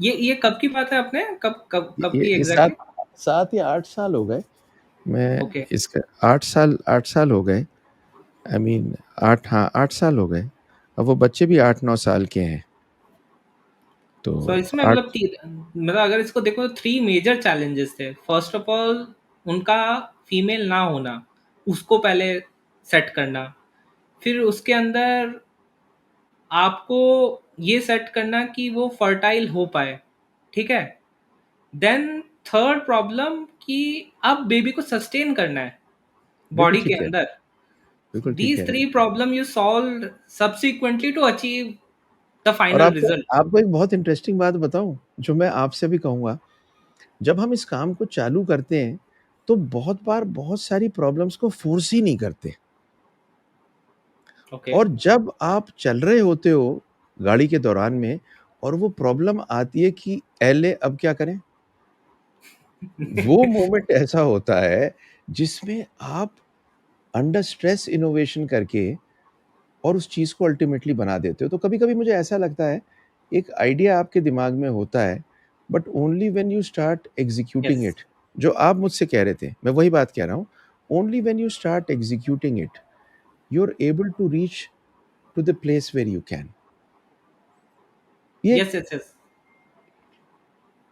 ये कब की बात है? आपने कब कब कब की ये एग्जैक्टली? 7 या 8 साल हो गए. मैं ओके। इसका 8 साल हो गए. आई मीन 8, हाँ, 8 साल हो गए. अब वो बच्चे भी 8-9 साल के हैं. तो सो इसमें 8 मतलब अगर इसको देखो तो 3 मेजर चैलेंजेस थे. फर्स्ट ऑफ ऑल, उनका फीमेल ना होना, उसको पहले सेट करना. फिर उसके अंदर आपको ये सेट करना कि वो फर्टाइल हो पाए. ठीक है? देन थर्ड प्रॉब्लम कि अब बेबी को सस्टेन करना है बिल्कुल बॉडी के ठीक कह रहे हैं, अंदर. बिल्कुल ठीक These कह रहे three हैं. problem you solved subsequently to achieve the और final आपको result. आपको एक बहुत इंटरेस्टिंग बात बताऊँ, जो मैं आपसे भी कहूँगा, जब हम इस काम को चालू करते हैं, तो बहुत बार बहुत सारी प्रॉब्लम्स को फ़ोर्स ही नहीं करते. Okay. और जब आप चल रहे होते हो गाड़ी के दौरान में और वो प्रॉब्लम आती है कि एले अब क्या करें? वो मोमेंट ऐसा होता है जिसमें आप अंडर स्ट्रेस इनोवेशन करके और उस चीज़ को अल्टीमेटली बना देते हो. तो कभी-कभी मुझे ऐसा लगता है, एक आइडिया आपके दिमाग में होता है, but only when you start executing Yes. It. जो आप मुझसे कह रहे थे, मैं वही बात कह रहा हूँ. Only when you start executing it, you are able to reach to the place where you can. ये Yes, yes, yes.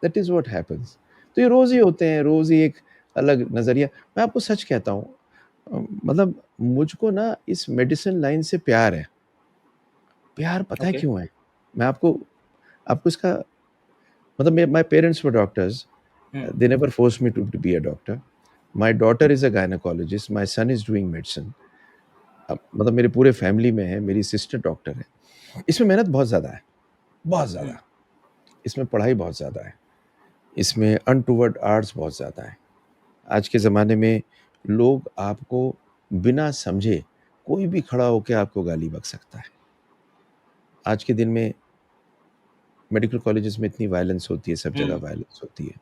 That is what happens. तो ये रोज़ ही होते हैं, रोज़ ही एक अलग नज़रिया. मैं आपको सच कहता हूँ, मतलब मुझको ना इस मेडिसिन लाइन से प्यार है. प्यार पता है Okay. क्यों है? मैं आपको आपको इसका मतलब, my my parents were doctors. Hmm. They never forced me to be a doctor. My daughter is a gynaecologist, my son is doing medicine. अब मतलब मेरे पूरे फैमिली में है, मेरी सिस्टर डॉक्टर है। इसमें मेहनत बहुत ज़्यादा है, बहुत हुँ, ज़्यादा। इसमें पढ़ाई बहुत ज़्यादा है, इसमें अनटूवर्ड आर्ट्स बहुत ज़्यादा है। आज के ज़माने में लोग आपको बिना समझे कोई भी खड़ा होके आपको गाली बक सकता है। आज के दिन में मेडिकल कॉलेजेस में इतनी वायलेंस होती है, सब जगह हुँ, वायलेंस होती है।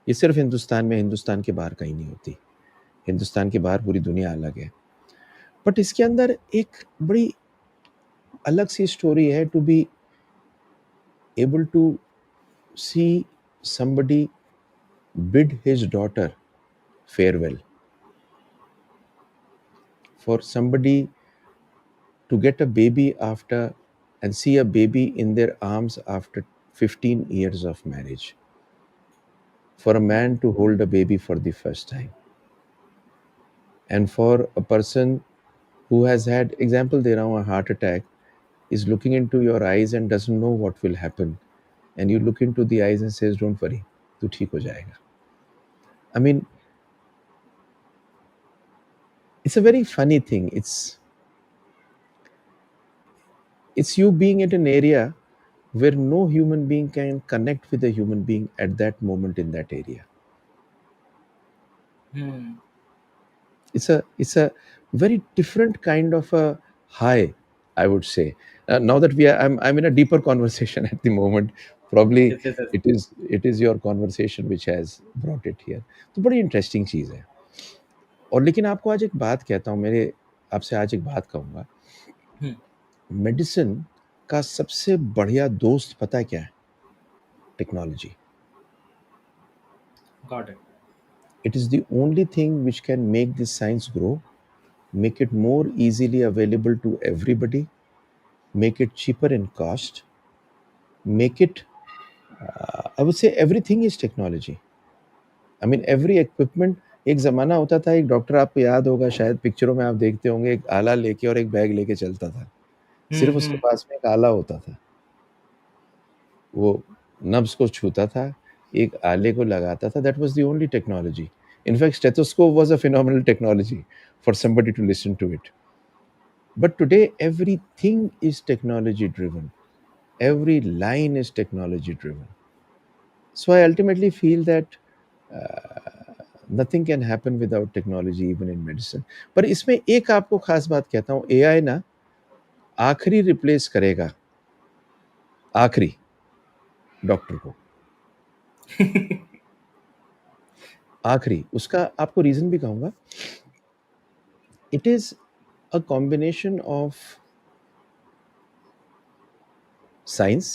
ये सिर्फ़ हिंदुस्तान में, हिंदुस्तान के बाहर कहीं नहीं होती। हिंदुस्तान के बाहर पूरी दुनिया अलग है। बट इसके अंदर एक बड़ी अलग सी स्टोरी है to be able to see somebody bid his daughter farewell, for somebody to get a baby after and see a baby in their arms after 15 years of marriage, for a man to hold a baby for the first time, and for a person who has had, example दे रहा हूँ, a heart attack, is looking into your eyes and doesn't know what will happen, and you look into the eyes and says don't worry, तू ठीक हो जाएगा. I mean, it's a very funny thing. It's you being at an area where no human being can connect with a human being at that moment in that area. Hmm, It's a very different kind of a high, I would say. Now that I'm in a deeper conversation at the moment. Probably yes, yes, yes. it is your conversation which has brought it here. तो बड़ी interesting चीज़ है। और लेकिन आपको आज एक बात कहता हूँ, मेरे आपसे आज एक बात कहूँगा। हुँ, मेडिसिन का सबसे बढ़िया दोस्त पता है क्या है? Technology. Got it. It is the only thing which can make this science grow, make it more easily available to everybody, make it cheaper in cost, make it, I would say everything is technology. I mean, every equipment. एक ज़माना होता था, एक doctor आपको याद होगा शायद पिक्चरों में आप देखते होंगे, एक आला लेके और एक बैग लेके चलता था। हुँ, सिर्फ़ उसके हुँ। पास में एक आला होता था। वो नब्ज़ को छूता था, एक आले को लगाता था, that was the only technology. In fact, stethoscope was a phenomenal technology for somebody to listen to it. But today, everything is technology driven. Every line is technology driven. So I ultimately feel that nothing can happen without technology, even in medicine. पर इसमें एक आपको खास बात कहता हूँ, AI ना आखिरी रिप्लेस करेगा, आखिरी डॉक्टर को, आखिरी। उसका आपको रीज़न भी कहूँगा। It is a combination of science,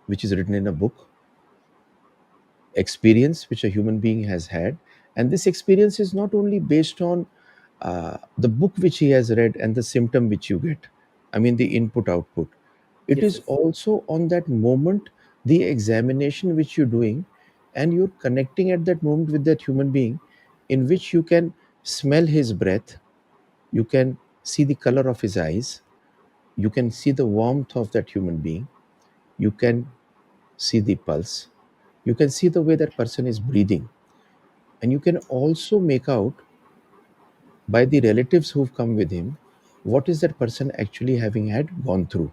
which is written in a book, experience which a human being has had, and this experience is not only based on the book which he has read and the symptom which you get, I mean the input output. It yes, is yes. also on that moment, the examination which you're doing, and you're connecting at that moment with that human being, in which you can smell his breath, you can see the color of his eyes, you can see the warmth of that human being, you can see the pulse, you can see the way that person is breathing, and you can also make out by the relatives who've come with him what is that person actually having had gone through.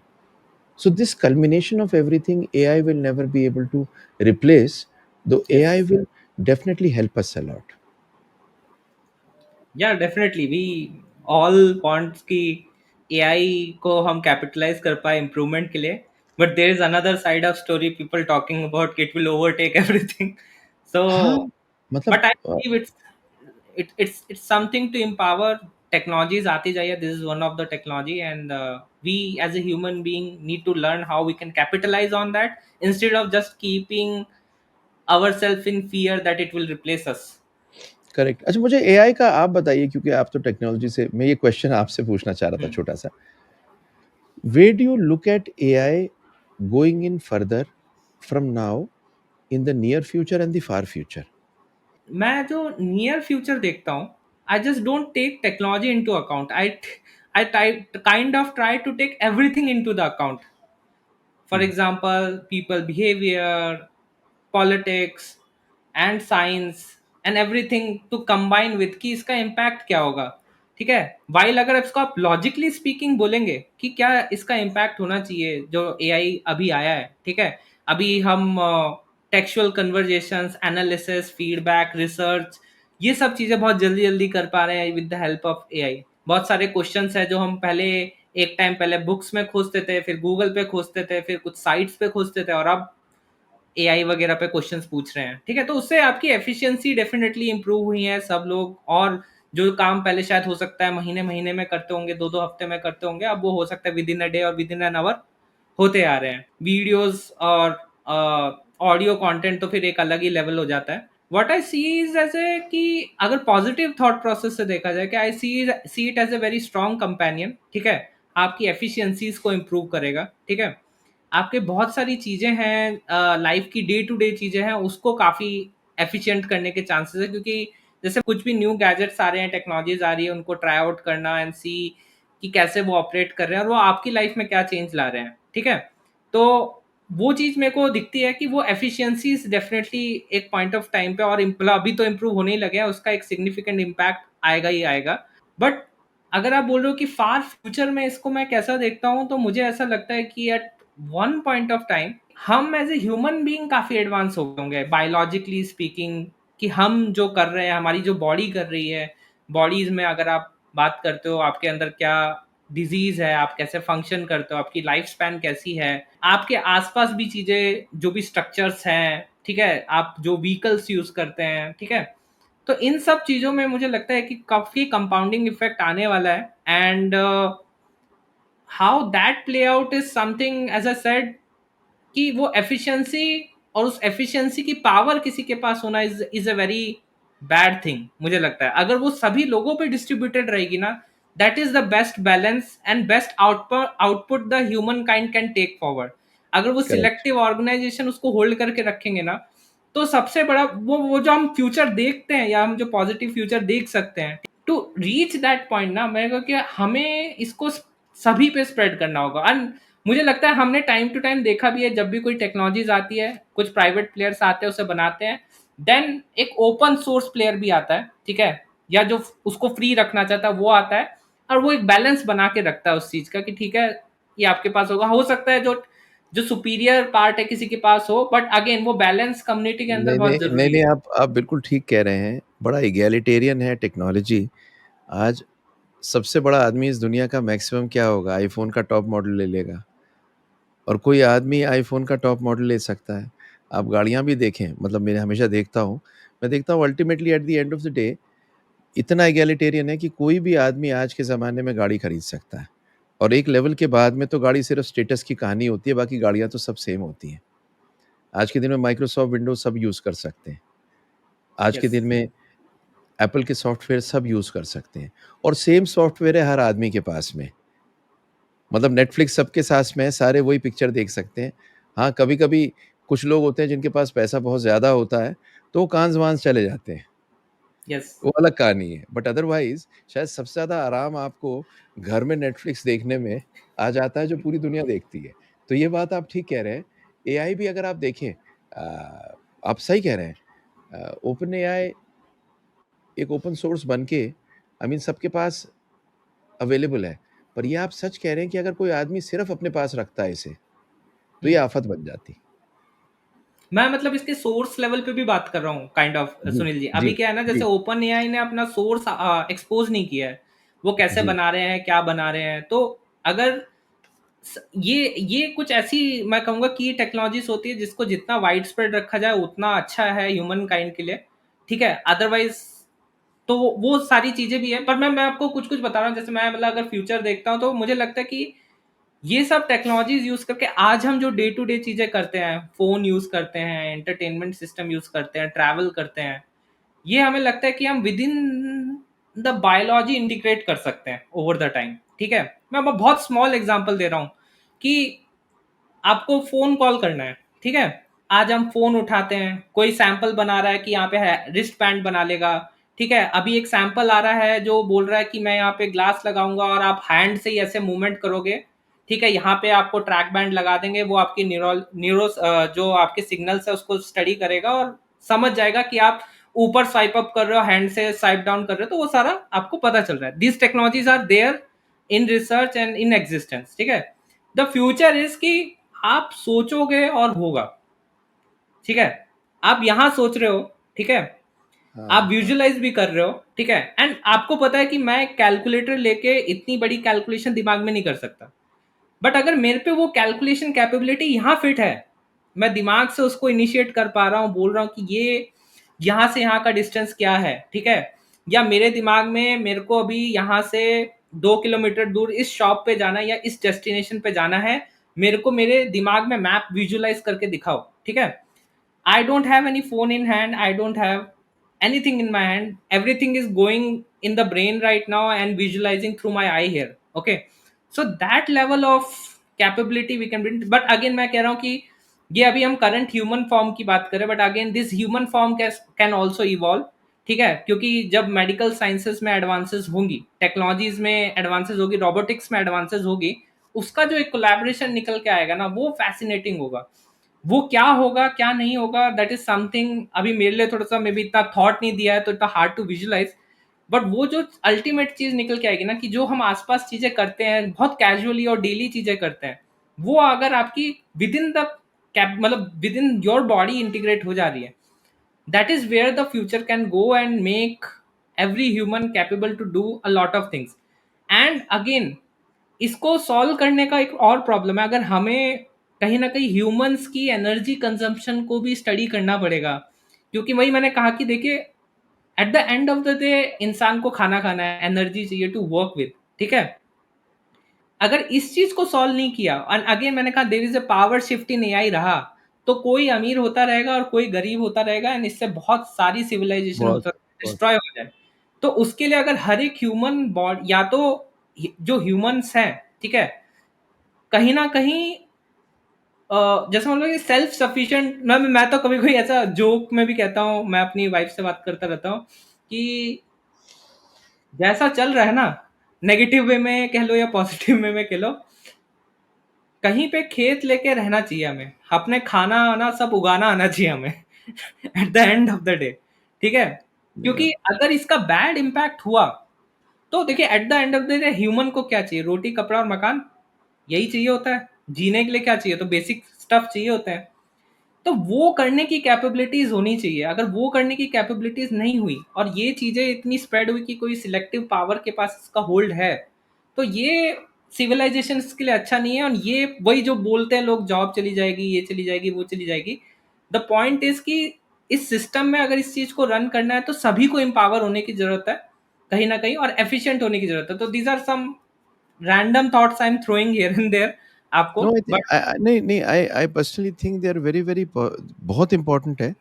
So this culmination of everything, AI will never be able to replace, though AI yes. will definitely help us a lot. या definitely we all wants कि AI को हम capitalise कर पाए improvement के लिए, but there is another side of story people talking about it will overtake everything. So हाँ, मतलब but I believe it's something to empower. Technologies आती जाइए, this is one of the technology, and we as a human being need to learn how we can capitalize on that instead of just keeping ourselves in fear that it will replace us. Correct. अच्छा, मुझे AI का आप बताइए, क्योंकि आप तो technology से, मैं ये क्वेश्चन आपसे पूछना चाह रहा था Hmm. छोटा-सा। Where do you look at AI going in further from now in the near future and the far future? मैं जो नियर फ्यूचर देखता हूँ, I just don't take technology into account. I kind of try to take everything into the account. For hmm, example, people behaviour, politics, and science. And everything to combine with कि इसका impact क्या होगा, ठीक है। While अगर इसको आप logically speaking बोलेंगे कि क्या इसका इम्पैक्ट होना चाहिए जो एआई अभी आया है, ठीक है। अभी हम textual conversations, analysis, feedback, research, ये सब चीज़ें बहुत जल्दी जल्दी कर पा रहे हैं with the help of AI. बहुत सारे क्वेश्चंस है जो हम पहले एक टाइम पहले बुक्स में खोजते थे, फिर गूगल पे खोजते थे, फिर कुछ साइट्स पे खोजते थे, और अब एआई वगैरह पे क्वेश्चंस पूछ रहे हैं, ठीक है। तो उससे आपकी एफिशिएंसी डेफिनेटली इंप्रूव हुई है सब लोग, और जो काम पहले शायद हो सकता है महीने महीने में करते होंगे, दो दो हफ्ते में करते होंगे, अब वो हो सकता है विद इन अ डे और विद इन एन आवर होते आ रहे हैं। वीडियोस और ऑडियो कंटेंट तो फिर एक अलग ही लेवल हो जाता है। What I see is as a कि अगर पॉजिटिव थॉट प्रोसेस से देखा जाए कि I see it as a very strong companion, ठीक है। आपकी एफिशिएंसीज को इम्प्रूव करेगा, ठीक है। आपके बहुत सारी चीज़ें हैं, लाइफ की डे टू डे चीज़ें हैं, उसको काफ़ी एफिशिएंट करने के चांसेस है, क्योंकि जैसे कुछ भी न्यू गैजेट्स आ रहे हैं, टेक्नोलॉजीज आ रही है, उनको ट्राई आउट करना एंड सी कि कैसे वो ऑपरेट कर रहे हैं और वो आपकी लाइफ में क्या चेंज ला रहे हैं, ठीक है। तो वो चीज़ मेरे को दिखती है कि वो एफिशिएंसीज डेफिनेटली एक पॉइंट ऑफ टाइम पे, और अभी तो इम्प्रूव होने ही लगे हैं, उसका एक सिग्निफिकेंट इम्पैक्ट आएगा ही आएगा। बट अगर आप बोल रहे हो कि फार फ्यूचर में इसको मैं कैसा देखता हूँ, तो मुझे ऐसा लगता है कि at one point of time हम एज ए ह्यूमन बीइंग काफी एडवांस हो गए होंगे बायोलॉजिकली स्पीकिंग, कि हम जो कर रहे हैं, हमारी जो बॉडी कर रही है, बॉडीज में अगर आप बात करते हो आपके अंदर क्या डिजीज है, आप कैसे फंक्शन करते हो, आपकी लाइफ स्पैन कैसी है, आपके आसपास भी चीजें जो भी स्ट्रक्चर्स हैं, ठीक है, आप जो व्हीकल्स यूज करते हैं, ठीक है। तो इन सब चीजों में मुझे लगता है कि काफी कंपाउंडिंग इफेक्ट आने वाला है, and how that play out is something as a said कि वो एफिशिएंसी, और उस एफिशिएंसी की पावर किसी के पास होना is a very bad thing. मुझे लगता है अगर वो सभी लोगों पे डिस्ट्रीब्यूटेड रहेगी ना, that is the best balance and best output output the human kind can take forward. अगर वो करेक्ट। सिलेक्टिव ऑर्गेनाइजेशन उसको होल्ड करके रखेंगे ना, तो सबसे बड़ा वो जो हम फ्यूचर देखते हैं, या हम जो पॉजिटिव फ्यूचर देख सकते हैं, टू रीच दैट पॉइंट ना, मेरे को कि हमें इसको सभी पे स्प्रेड करना होगा। एंड मुझे लगता है हमने टाइम टू टाइम देखा भी है, जब भी कोई टेक्नोलॉजीज आती है, कुछ प्राइवेट प्लेयर्स आते हैं उसे बनाते हैं, देन एक ओपन सोर्स प्लेयर भी आता है, ठीक है, या जो उसको फ्री रखना चाहता है वो आता है, और वो एक बैलेंस बना के रखता है उस चीज का कि ठीक है ये आपके पास होगा, हो सकता है जो जो सुपीरियर पार्ट है किसी के पास हो, बट अगेन वो बैलेंस कम्युनिटी के अंदर नहीं बहुत नहीं नहीं जरूरी नहीं, है। आप बिल्कुल ठीक कह रहे हैं। बड़ा इगैलिटेरियन है टेक्नोलॉजी। आज सबसे बड़ा आदमी इस दुनिया का मैक्सिमम क्या होगा, आईफोन का टॉप मॉडल ले लेगा। और कोई आदमी आईफोन का टॉप मॉडल ले सकता है। आप गाड़ियां भी देखें, मतलब मैं हमेशा देखता हूँ, मैं देखता हूँ ultimately at the end of the day इतना इगैलिटेरियन है कि कोई भी आदमी आज के ज़माने में गाड़ी खरीद सकता है। और एक लेवल के बाद में तो गाड़ी सिर्फ स्टेटस की कहानी होती है, बाकी गाड़ियां तो सब सेम होती हैं। आज के दिन में माइक्रोसॉफ्ट विंडोज सब यूज़ कर सकते हैं। आज के यस। दिन में एप्पल के सॉफ्टवेयर सब यूज़ कर सकते हैं। और सेम सॉफ्टवेयर है हर आदमी के पास में। मतलब नेटफ्लिक्स सबके साथ में है, सारे वही पिक्चर देख सकते हैं। हाँ, कभी-कभी कुछ लोग होते हैं जिनके पास पैसा बहुत ज़्यादा होता है, तो वो कांज़-वांज़ चले जाते हैं। यस। वो अलग कहानी है। बट अदरवाइज़ शायद सबसे ज़्यादा आराम आपको घर में नेटफ्लिक्स देखने में आ जाता है, जो पूरी दुनिया देखती है। तो ये बात आप ठीक कह रहे हैं। एआई भी अगर आप देखें, आप सही कह रहे हैं। ओपन एआई एक ओपन सोर्स बन के सबके पास अवेलेबल है। पर ये आप सच कह रहे हैं कि अगर कोई आदमी सिर्फ़ अपने पास रखता है इसे, तो ये हम्म। आफ़त बन जाती। मैं मतलब इसके सोर्स लेवल पे भी बात कर रहा हूँ काइंड ऑफ, जी, सुनील जी। जी, अभी क्या है ना, जैसे जी, ओपन एआई ने अपना सोर्स एक्सपोज नहीं किया है, वो कैसे जी, बना रहे हैं, क्या बना रहे हैं। तो अगर ये कुछ ऐसी मैं कहूंगा कि टेक्नोलॉजीज होती है जिसको जितना वाइड स्प्रेड रखा जाए उतना अच्छा है ह्यूमन काइंड के लिए, ठीक है। अदरवाइज तो वो सारी चीजें भी है, पर मैं आपको कुछ कुछ बता रहा हूँ। जैसे मैं मतलब अगर फ्यूचर देखता हूँ तो मुझे लगता है कि ये सब टेक्नोलॉजीज यूज करके आज हम जो डे टू डे चीजें करते हैं, फोन यूज करते हैं, एंटरटेनमेंट सिस्टम यूज करते हैं, ट्रैवल करते हैं, ये हमें लगता है कि हम with in the biology integrate कर सकते हैं ओवर द टाइम, ठीक है। मैं बहुत स्मॉल एग्जांपल दे रहा हूँ कि आपको फोन कॉल करना है, ठीक है। आज हम फोन उठाते हैं, कोई सैंपल बना रहा है कि यहाँ पे है रिस्ट बैंड बना लेगा, ठीक है। अभी एक सैंपल आ रहा है जो बोल रहा है कि मैं यहाँ पे ग्लास लगाऊंगा और आप हैंड से ही ऐसे मूवमेंट करोगे, ठीक है। यहाँ पे आपको ट्रैक बैंड लगा देंगे, वो आपकी न्यूरो जो आपके सिग्नल्स है उसको स्टडी करेगा और समझ जाएगा कि आप ऊपर स्वाइप अप कर रहे हो, हैंड से स्वाइप डाउन कर रहे हो, तो वो सारा आपको पता चल रहा है. These technologies are there in research and in existence. ठीक है. द फ्यूचर इज कि आप सोचोगे और होगा. ठीक है. आप यहां सोच रहे हो. ठीक है. आप हाँ, विजुअलाइज भी कर रहे हो. ठीक है. एंड आपको पता है कि मैं कैलकुलेटर लेके इतनी बड़ी कैलकुलेशन दिमाग में नहीं कर सकता. बट अगर मेरे पे वो कैलकुलेशन कैपेबिलिटी यहाँ फिट है, मैं दिमाग से उसको इनिशिएट कर पा रहा हूँ, बोल रहा हूँ कि ये यहाँ से यहाँ का डिस्टेंस क्या है. ठीक है. या मेरे दिमाग में मेरे को अभी यहाँ से 2 किलोमीटर दूर इस शॉप पे जाना है या इस डेस्टिनेशन पे जाना है, मेरे को मेरे दिमाग में मैप विजुअलाइज करके दिखाओ. ठीक है. I don't have any phone in hand. I don't have anything in my hand. Everything is going in the brain right now and visualizing through my eye here. Okay. So that level of capability we can bring. But again मैं कह रहा हूँ कि ये अभी हम current human form की बात करें, but again this human form can also evolve. ठीक है. क्योंकि जब मेडिकल साइंसेस में एडवांसेस होंगी, टेक्नोलॉजीज में एडवांसेस होगी, रोबोटिक्स में एडवांसेस होगी, उसका जो एक कोलैबोरेशन निकल के आएगा ना, वो फैसिनेटिंग होगा. वो क्या होगा क्या नहीं होगा, दैट इज समथिंग अभी मेरे लिए थोड़ा सा मे बी इतना थॉट नहीं दिया है, तो इतना हार्ड टू विजुलाइज. बट वो जो अल्टीमेट चीज निकल के आएगी ना, कि जो हम आसपास चीजें करते हैं बहुत कैजुअली और डेली चीजें करते हैं, वो अगर आपकी विद इन द कैप मतलब within your body integrate हो जा रही है, that is where the future can go and make every human capable to do a lot of things. And again इसको सॉल्व करने का एक और प्रॉब्लम है. अगर हमें कहीं ना कहीं ह्यूमंस की एनर्जी कंजम्पशन को भी स्टडी करना पड़ेगा, क्योंकि वही मैंने कहा कि देखिए, at the end of the day इंसान को खाना खाना है, एनर्जी चाहिए टू वर्क विद. ठीक है. अगर इस चीज को सॉल्व नहीं किया, एंड अगेन मैंने कहा there is a power shift in AI रहा, तो कोई अमीर होता रहेगा और कोई गरीब होता रहेगा, एंड इससे बहुत सारी सिविलाइजेशन बहुत, होता बहुत। डिस्ट्रॉय हो जाए. तो उसके लिए अगर हर एक ह्यूमन बॉडी, या तो जो ह्यूमंस हैं, ठीक है, कहीं ना कहीं जैसे मतलब कि सेल्फ सफिशिएंट. मैं तो कभी कोई ऐसा जोक में भी कहता हूँ, मैं अपनी वाइफ से बात करता रहता हूँ कि जैसा चल रहा है ना, नेगेटिव वे में कह लो या पॉजिटिव वे में कह लो, कहीं पे खेत लेके रहना चाहिए हमें, अपने खाना आना सब उगाना आना चाहिए हमें at the end of the day. ठीक है. या, क्योंकि अगर इसका बैड इम्पैक्ट हुआ, तो देखिए at the end of the day human को क्या चाहिए? रोटी, कपड़ा और मकान. यही चाहिए होता है. जीने के लिए क्या चाहिए? तो बेसिक स्टफ चाहिए होता है. तो वो करने की कैपेबिलिटीज होनी चाहिए. अगर वो करने की कैपेबिलिटीज नहीं हुई और ये चीजें इतनी स्प्रेड हुई कि कोई सिलेक्टिव पावर के पास इसका होल्ड है, तो ये सिविलाइजेशन के लिए अच्छा नहीं है. और ये वही जो बोलते हैं लोग, जॉब चली जाएगी, ये चली जाएगी, वो चली जाएगी. द पॉइंट इज कि इस सिस्टम में अगर इस चीज को रन करना है, तो सभी को एम्पावर होने की जरूरत है कहीं ना कहीं, और एफिशिएंट होने की जरूरत है. तो these are some random thoughts I am throwing here and there आपको. नो, आई थिंक, बट नहीं, नहीं, I personally think they are very, very बहुत इंपॉर्टेंट है,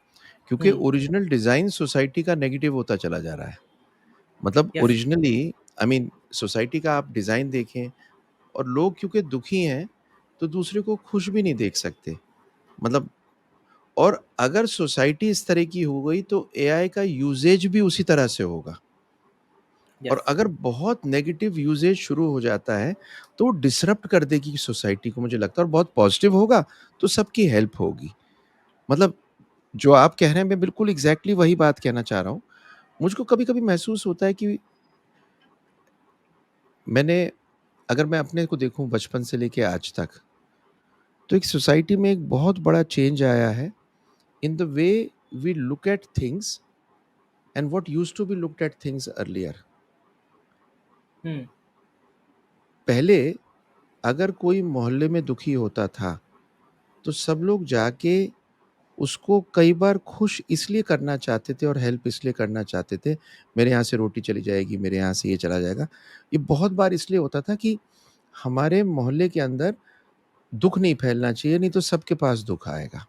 क्योंकि ओरिजिनल डिज़ाइन सोसाइटी का नेगेटिव होता चला जा रहा है। मतलब yes. Originally, I mean, society का आप डिज़ाइन देखें, और लोग क्योंकि दुखी हैं, तो दूसरे को खुश भी नहीं देख सकते। मतलब, और अगर सोसाइटी इस तरह की हो गई, तो एआई का यूसेज भी उसी तरह से होगा। और यस. अगर बहुत नेगेटिव यूसेज शुरू हो जाता है, तो डिसरप्ट कर देगी सोसाइटी को, मुझे लगता है। और बहुत पॉजिटिव होगा, तो सबकी हेल्प होगी। मतलब, जो आप कह रहे हैं, मैं बिल्कुल एग्जैक्टली वही बात कहना चाह रहा हूँ। मुझको कभी-कभी महसूस होता है कि मैंने अगर मैं अपने को देखूँ बचपन से लेके आज तक, तो एक सोसाइटी में एक बहुत बड़ा चेंज आया है in the way we look at things and what used to be looked at things earlier. Hmm. पहले अगर कोई मोहल्ले में दुखी होता था, तो सब लोग जाके उसको कई बार खुश इसलिए करना चाहते थे और हेल्प इसलिए करना चाहते थे, मेरे यहाँ से रोटी चली जाएगी, मेरे यहाँ से ये चला जाएगा। ये बहुत बार इसलिए होता था कि हमारे मोहल्ले के अंदर दुःख नहीं फैलना चाहिए, नहीं तो सबके पास दुःख आएगा।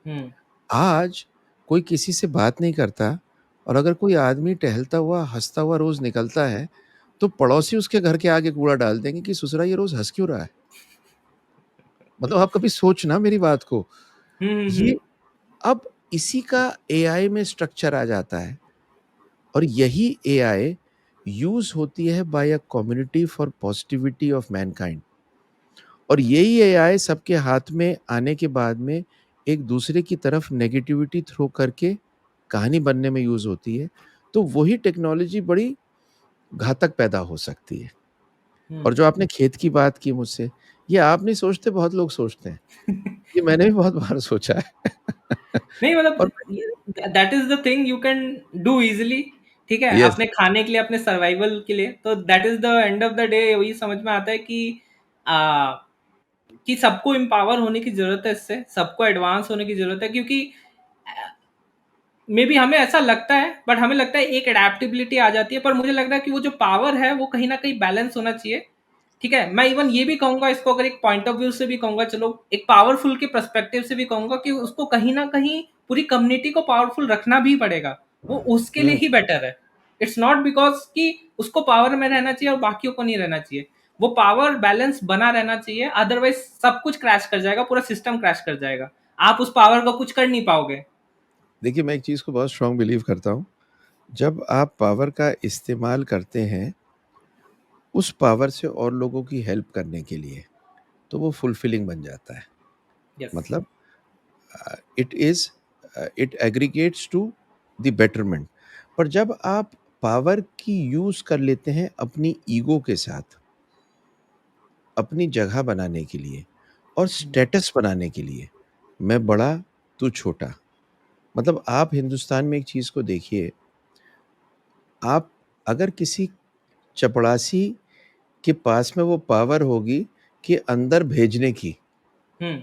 हम्म. आज कोई किसी से बात नहीं करता, और अगर कोई आदमी टहलता हुआ, हँसता हुआ रोज़ निकलता है, तो पड़ोसी उसके घर के आगे कूड़ा डाल देंगे कि ससुरा ये रोज़ हँस क्यों रहा है? मतलब आप कभी सोचना मेरी बात को। हम्म. ये अब इसी का एआई में स्ट्रक्चर आ जाता है, और यही एआई यूज़ होती है by a community for positivity of mankind. और यही एआई सबके हाथ में आने के बाद में एक दूसरे की तरफ नेगेटिविटी थ्रो करके कहानी बनने में यूज़ होती है, तो वही टेक्नोलॉजी बड़ी घातक पैदा हो सकती है। और जो आपने खेत की बात की मुझसे, ये आप नहीं सोचते, बहुत लोग सोचते हैं। ये मैंने भी बहुत बार सोचा है। नहीं और मतलब that is the thing you can do easily, ठीक है, यस, अपने खाने के लिए, अपने सर्वाइवल के लिए, तो that is the end of the day वही समझ में आता है आ, कि सबको एम्पावर होने की जरूरत है, इससे सबको एडवांस होने की जरूरत है, क्योंकि मे बी हमें ऐसा लगता है, बट हमें लगता है एक एडेप्टेबिलिटी आ जाती है, पर मुझे लग रहा है कि वो जो पावर है वो कहीं ना कहीं बैलेंस होना चाहिए। ठीक है, मैं इवन ये भी कहूंगा इसको, अगर एक पॉइंट ऑफ व्यू से भी कहूंगा, चलो एक पावरफुल के पर्सपेक्टिव से भी कहूंगा, कि उसको कहीं ना कहीं पूरी कम्युनिटी को पावरफुल रखना भी पड़ेगा, वो उसके लिए हुँ। ही बेटर है। इट्स नॉट बिकॉज कि उसको पावर में रहना चाहिए और बाकियों को नहीं रहना चाहिए, वो पावर बैलेंस बना रहना चाहिए, अदरवाइज सब कुछ क्रैश कर जाएगा, पूरा सिस्टम क्रैश कर जाएगा, आप उस पावर का कुछ कर नहीं पाओगे। देखिए, मैं एक चीज़ को बहुत स्ट्रॉन्ग बिलीव करता हूँ, जब आप पावर का इस्तेमाल करते हैं, उस पावर से और लोगों की हेल्प करने के लिए, तो वो फुलफिलिंग बन जाता है। यस। मतलब it is it aggregates to the betterment. पर जब आप पावर की यूज़ कर लेते हैं अपनी ईगो के साथ, अपनी जगह बनाने के लिए और स्टेटस बनाने के लिए, मैं बड़ा, तू छोटा। मतलब आप हिंदुस्तान में एक चीज़ को देखिए, आप अगर किसी चपड़ासी के पास में वो पावर होगी कि अंदर भेजने की, हम्म।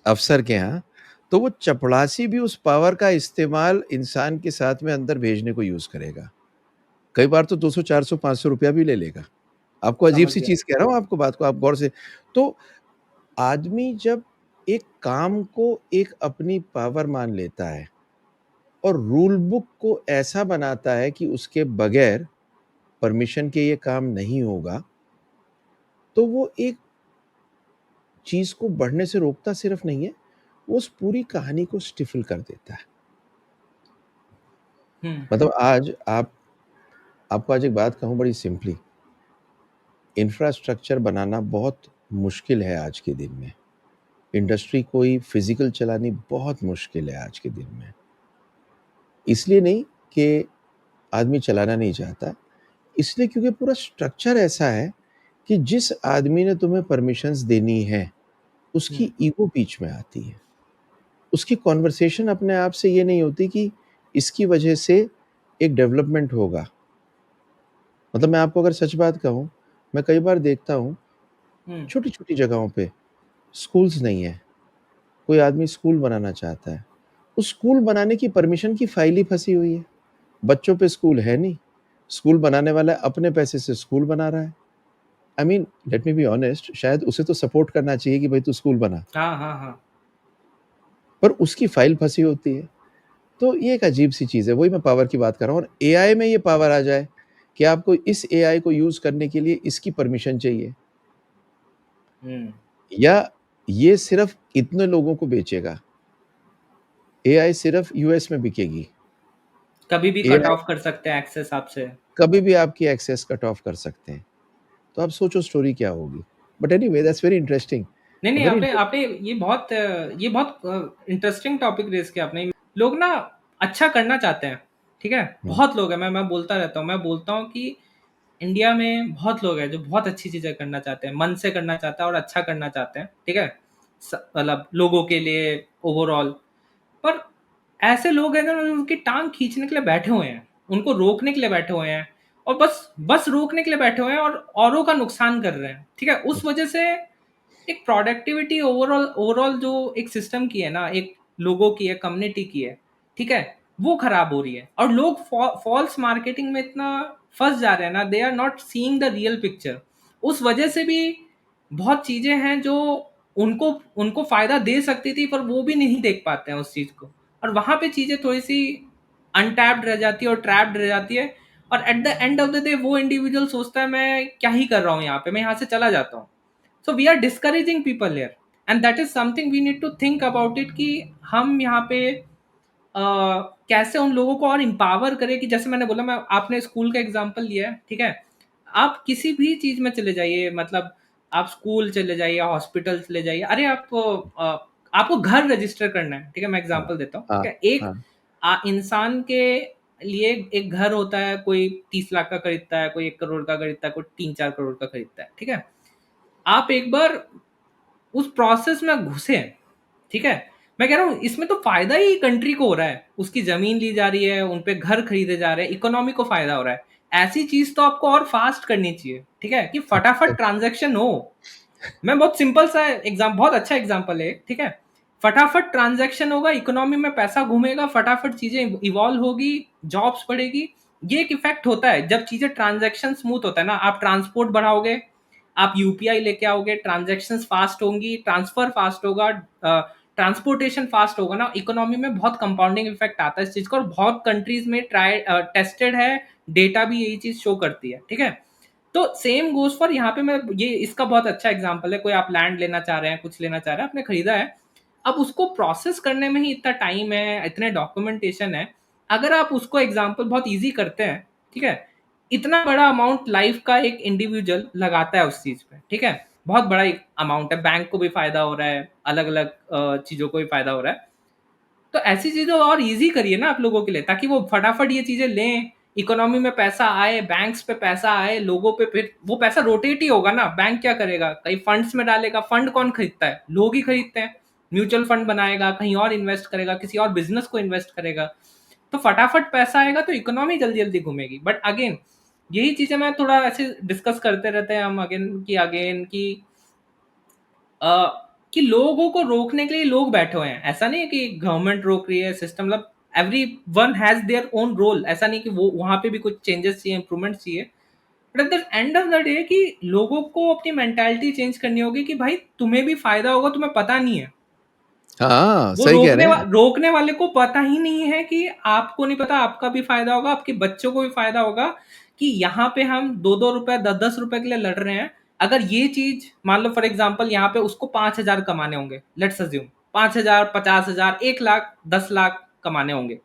अफ़सर के यहाँ, तो वो चपड़ासी भी उस पावर का इस्तेमाल इंसान के साथ में अंदर भेजने को यूज़ करेगा। कई बार तो 200, 400, ₹500 भी ले लेगा। आपको समझ अजीब-सी गया। चीज़ कह रहा हूँ, आपको बात को आप गौर से। तो आदमी जब एक काम को एक अपनी पावर मान लेता है और रूल बुक को ऐसा बनाता है कि उसके बगैर परमिशन के ये काम नहीं होगा, तो वो एक चीज़ को बढ़ने से रोकता सिर्फ नहीं है, वो उस पूरी कहानी को स्टिफ़ल कर देता है। हम्म। मतलब आज आप आपको आज एक बात कहूँ बड़ी सिंपली, इंफ्रास्ट्रक्चर बनाना बहुत मुश्किल है आज के दिन में। इंडस्ट्री कोई फ़िज़िकल चलानी बहुत मुश्किल है आज के दिन में। इसलिए नहीं कि आदमी चलाना नहीं चाहता, इसलिए क्योंकि पूरा स्ट्रक्चर ऐसा है कि जिस आदमी ने तुम्हें परमिशंस देनी है, हम्म। उसकी ईगो बीच में आती है। उसकी कन्वर्सेशन अपने आप से ये नहीं होती कि इसकी वजह से एक डेवलपमेंट होगा। मतलब मैं आपको अगर सच बात कहूँ, मैं कई बार देखता हूँ, हम्म। छोटी-छोटी जगहों पे स्कूल्स नहीं है, कोई आदमी स्कूल बनाना चाहता है। उस स्कूल बनाने की परमिशन की फाइल ही फँसी हुई है। बच्चों पे स्कूल है नहीं, स्कूल बनाने वाला अपने पैसे से स्कूल बना रहा है। I mean let me be honest, शायद उसे तो सपोर्ट करना चाहिए कि भाई तू स्कूल बना, हाँ, हाँ, हाँ। पर उसकी फाइल फँसी होती है। तो ये एक अजीब-सी चीज़ है, वही मैं पावर की बात कर रहा हूँ। और एआई में ये पावर आ जाए कि आपको इस एआई को यूज़ करने के लिए इसकी परमिशन चाहिए, हम्म। या ये सिर्फ़ इतने लोगों को बेचेगा, एआई सिर्फ़ यूएस में बिकेगी, कभी भी कट एआई ऑफ कर सकते हैं एक्सेस आपसे। कभी भी आपकी एक्सेस कट ऑफ कर सकते हैं। तो आप सोचो स्टोरी क्या होगी? But anyway that's very interesting, नहीं, नहीं, वेरी आपने इंटरेस्टिंग। आपने ये बहुत इंटरेस्टिंग टॉपिक रेज़ किया आपने। लोग ना अच्छा करना चाहते हैं, ठीक है? हुँ, बहुत लोग हैं, मैं बोलता रहता हूँ, मैं बोलता हूँ कि इंडिया में बहुत लोग हैं जो बहुत अच्छी चीज़ें करना चाहते हैं, मन से करना चाहते हैं और अच्छा करना चाहते हैं, ठीक है? मतलब लोगों के लिए ओवरऑल। पर ऐसे लोग हैं ना जो उनकी टांग खींचने के लिए बैठे हुए हैं, उनको रोकने के लिए बैठे हुए हैं, और बस बस रोकने के लिए बैठे हुए हैं और औरों का नुकसान कर रहे हैं, ठीक है? उस वजह से एक प्रोडक्टिविटी ओवरऑल ओवरऑल जो एक सिस्टम की है ना, एक लोगों की है, कम्युनिटी की है, ठीक है, वो खराब हो रही है, और लोग फॉल्स मार्केटिंग में इतना फंस जा रहे हैं ना, they are not seeing the real picture. उस वजह से भी बहुत चीजें हैं जो उनको उनको फायदा दे सकती थी, पर वो भी नहीं देख पाते हैं उस चीज को, और वहां पे चीजें थोड़ी सी अनटैप्ड रह जाती है और ट्रैप्ड रह जाती है, और at the end of the day वो इंडिविजुअल सोचता है मैं क्या ही कर रहा हूँ यहाँ पे, मैं यहाँ से चला जाता हूँ। So we are discouraging people here, and that is something we need to think about it, कि हम यहाँ पे कैसे उन लोगों को और एम्पावर करें, कि जैसे मैंने बोला, मैं आपने स्कूल का एग्जांपल लिया है, ठीक है, आप किसी भी चीज में चले जाइए, मतलब आप स्कूल चले जाइए, हॉस्पिटल चले जाइए, अरे आप आपको घर रजिस्टर करना है, ठीक है, मैं हाँ, एग्जांपल देता हूँ, ठीक हाँ, है, एक हाँ, इंसान के लिए एक घर होता है, कोई 30 लाख का खरीदता है, कोई 1 करोड़ का खरीदता है, कोई 3-4 करोड़ का खरीदता है, ठीक है। आप एक बार उस प्रोसेस में घुसे, ठीक है। मैं कह रहा हूँ इसमें तो फायदा ही कंट्री को हो रहा है, उसकी जमीन ली जा रही है, उन पे घर खरीदे जा रहे हैं, इकोनॉमी को फायदा हो रहा है। ऐसी चीज तो आपको और फास्ट करनी चाहिए, ठीक है, कि फटाफट ट्रांजैक्शन हो। मैं बहुत सिंपल सा एग्जाम, बहुत अच्छा एग्जांपल है, ठीक है। फटाफट ट्रांजैक्शन होगा, इकोनॉमी में पैसा घूमेगा, फटाफट चीजें इवॉल्व होगी, जॉब्स बढ़ेगी। ये एक इफेक्ट होता है जब चीजें ट्रांजैक्शन स्मूथ होता है ना। आप ट्रांसपोर्ट बढ़ाओगे, आप यूपीआई लेके आओगे, ट्रांजैक्शन फास्ट होंगी, ट्रांसफर फास्ट होगा, ट्रांसपोर्टेशन फास्ट होगा ना, इकोनॉमी में बहुत कंपाउंडिंग इफेक्ट आता है इस चीज का। और बहुत कंट्रीज में ट्राई टेस्टेड है, डेटा भी यही चीज शो करती है, ठीक है। तो सेम गोज फॉर यहाँ पे। मैं ये इसका बहुत अच्छा एग्जांपल है, कोई आप लैंड लेना चाह रहे हैं, कुछ लेना चाह रहे हैं, आपने खरीदा है, अब उसको प्रोसेस करने में ही इतना टाइम है, इतने डॉक्यूमेंटेशन है। अगर आप उसको एग्जांपल बहुत इजी करते हैं, ठीक है, इतना बड़ा अमाउंट लाइफ का एक इंडिविजुअल लगाता है उस चीज पे, ठीक है, बहुत बड़ा अमाउंट है, बैंक को भी फायदा हो रहा है, अलग अलग चीजों को भी फायदा हो रहा है। तो ऐसी चीजें और इजी करिए ना आप लोगों के लिए, ताकि वो फटाफट ये चीजें लें, इकोनॉमी में पैसा आए, बैंक्स पे पैसा आए, लोगों पे, फिर वो पैसा रोटेट ही होगा ना। बैंक क्या करेगा, कहीं फंड्स में डालेगा, फंड कौन खरीदता है, लोग ही खरीदते हैं। म्यूचुअल फंड बनाएगा, कहीं और इन्वेस्ट करेगा, किसी और बिजनेस को इन्वेस्ट करेगा, तो फटाफट पैसा आएगा, तो इकोनॉमी जल्दी जल्दी घूमेगी। बट अगेन यही चीजें मैं थोड़ा ऐसे डिस्कस करते रहते हैं हम, अगेन की कि लोगों को रोकने के लिए लोग बैठे हुए हैं। ऐसा नहीं है कि गवर्नमेंट रोक रही है, सिस्टम, मतलब every one has their own role. ऐसा नहीं कि वो वहां पे भी कुछ चेंजेस चाहिए, इंप्रूवमेंट चाहिए। But at the end of the day कि लोगों को अपनी मेंटालिटी चेंज करनी होगी कि भाई तुम्हें भी फायदा होगा, तुम्हें पता नहीं है। हाँ, वो सही कह रहे हैं। रोकने वाले को पता ही नहीं है कि आपको नहीं पता, आपका भी फायदा होगा, आपके बच्चों को भी फायदा होगा, कि यहाँ पे हम 2-2 रुपए 10-10 रुपए के लिए लड़ रहे हैं। अगर ये चीज मान लो फॉर एग्जाम्पल, यहाँ पे उसको 5,000 कमाने होंगे, लेट्स अज्यूम 5,000, 50,000, 1 लाख, 10 लाख कमाने होंगे,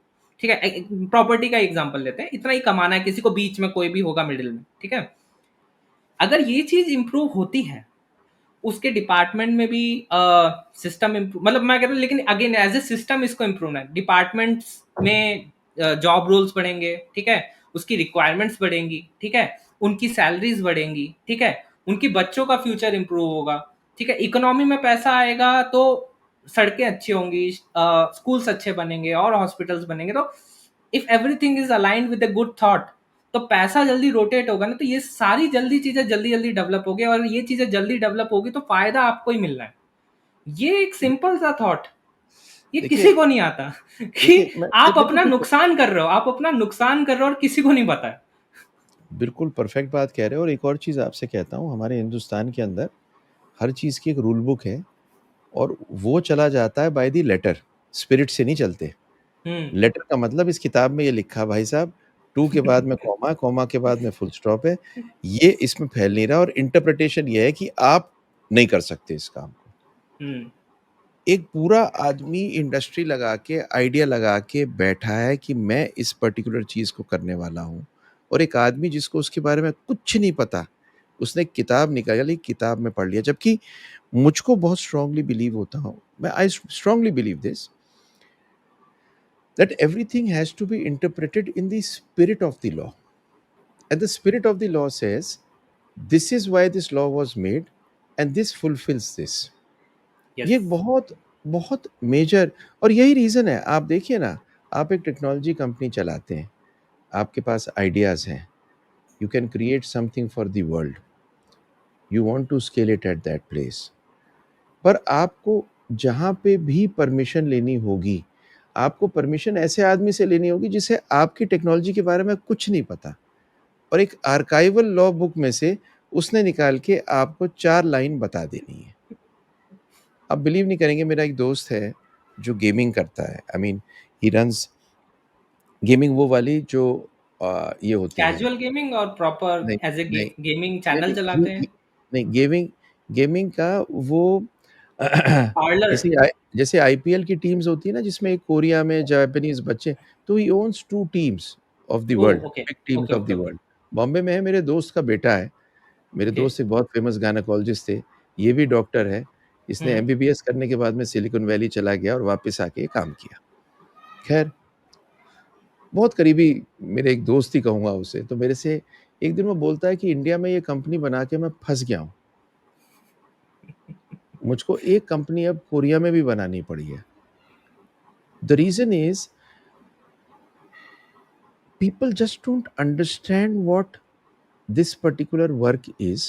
ठीक है। प्रॉपर्टी का एग्जाम्पल लेते हैं, इतना ही कमाना है किसी को, बीच में कोई भी होगा मिडिल में, ठीक है। अगर ये चीज इंप्रूव होती है, उसके डिपार्टमेंट में भी सिस्टम इम्प्रूव, मतलब मैं कह रहा हूँ, लेकिन अगेन एज ए सिस्टम इसको इम्प्रूव है, डिपार्टमेंट्स में जॉब रोल्स बढ़ेंगे, ठीक है, उसकी रिक्वायरमेंट्स बढ़ेंगी, ठीक है, उनकी सैलरीज बढ़ेंगी, ठीक है, उनकी बच्चों का फ्यूचर इंप्रूव होगा, ठीक है, इकोनॉमी में पैसा आएगा तो सड़कें अच्छी होंगी, स्कूल्स अच्छे बनेंगे और हॉस्पिटल्स बनेंगे। तो if everything is aligned with a good thought, तो पैसा जल्दी रोटेट होगा ना, तो ये सारी जल्दी चीजें जल्दी जल्दी डेवलप होगी, और ये चीजें जल्दी डेवलप होगी तो फायदा आपको ही मिलना है। ये एक सिंपल सा थॉट, ये किसी देखिए को नहीं आता कि देखिए मैं आप देखो अपना देखो नुकसान कर रहे हो, आप अपना नुकसान कर रहे हो और किसी को नहीं पता है। बिल्कुल परफेक्ट बात कह रहे हो। और एक और चीज़ आपसे कहता हूँ, हमारे हिंदुस्तान के अंदर हर चीज़ की एक रूल बुक है, और वो चला जाता है बाय द लेटर, स्पिरिट से नहीं चलते। हम्म। लेटर का मतलब इस किताब में ये लिखा भाई साहब, टू के बाद में कॉमा, कॉमा के बाद में फुल स्टॉप है, ये इसमें फैल नहीं रहा। और इंटरप्रिटेशन ये है कि आप नहीं कर सकते इस काम को। हम्म। एक पूरा आदमी इंडस्ट्री लगा के, आइडिया लगा के बैठा है कि मैं इस पर्टिकुलर चीज़ को करने वाला हूँ, और एक आदमी जिसको उसके बारे में कुछ नहीं पता, उसने एक किताब निकाली, किताब में पढ़ लिया। जबकि मुझको बहुत स्ट्रांगली बिलीव होता हूँ, मैं I strongly believe this, that everything has to be interpreted in the spirit of the law. And the spirit of the law says, this is why this law was made, and this fulfills this. ये yes. एक बहुत बहुत major, और यही reason है। आप देखिए ना, आप एक टेक्नोलॉजी कंपनी चलाते हैं, आपके पास आइडियाज़ हैं, you can create something for the world, you want to scale it at that place. पर आपको जहाँ पे भी परमिशन लेनी होगी, आपको परमिशन ऐसे आदमी से लेनी होगी जिसे आपकी टेक्नोलॉजी के बारे में कुछ नहीं पता, और एक आर्काइवल लॉ बुक में से उसने निकाल के आपको 4 लाइन बता देनी है। आप बिलीव नहीं करेंगे, मेरा एक दोस्त है जो गेमिंग करता है, I mean he runs gaming, वो वाली जो ये होती है। कैजुअल गेमिंग और प्रॉपर नहीं, एज ए नहीं, गेमिंग नहीं, चैनल नहीं, चलाते हैं। नहीं, गेमिंग गेमिंग का वो पार्लर। जैसे आईपीएल की टीम्स होती है ना, जिसमें एक कोरिया में जापानीज बच्चे, तो he owns 2 teams of the uh world, okay. Big teams okay of the okay okay. World. Bombay में है, मेरे दोस्त का बेटा है। मेरे ओके। दोस्त एक बहुत फेमस गायनेकोलॉजिस्ट थे, ये भी डॉक्टर है। इसने हम्म। एमबीबीएस करने के बाद में सिलिकॉन वैली चला गया और वापस आके ये काम किया। खैर, बहुत करीबी मेरे एक दोस्त ही कहूँगा उसे, तो मेरे से एक दिन वो बोलता है कि इंडिया में ये कंपनी बना के मैं फँस गया हूँ। मुझको एक कंपनी अब कोरिया में भी बनानी पड़ी है। The reason is people just don't understand what this particular work is,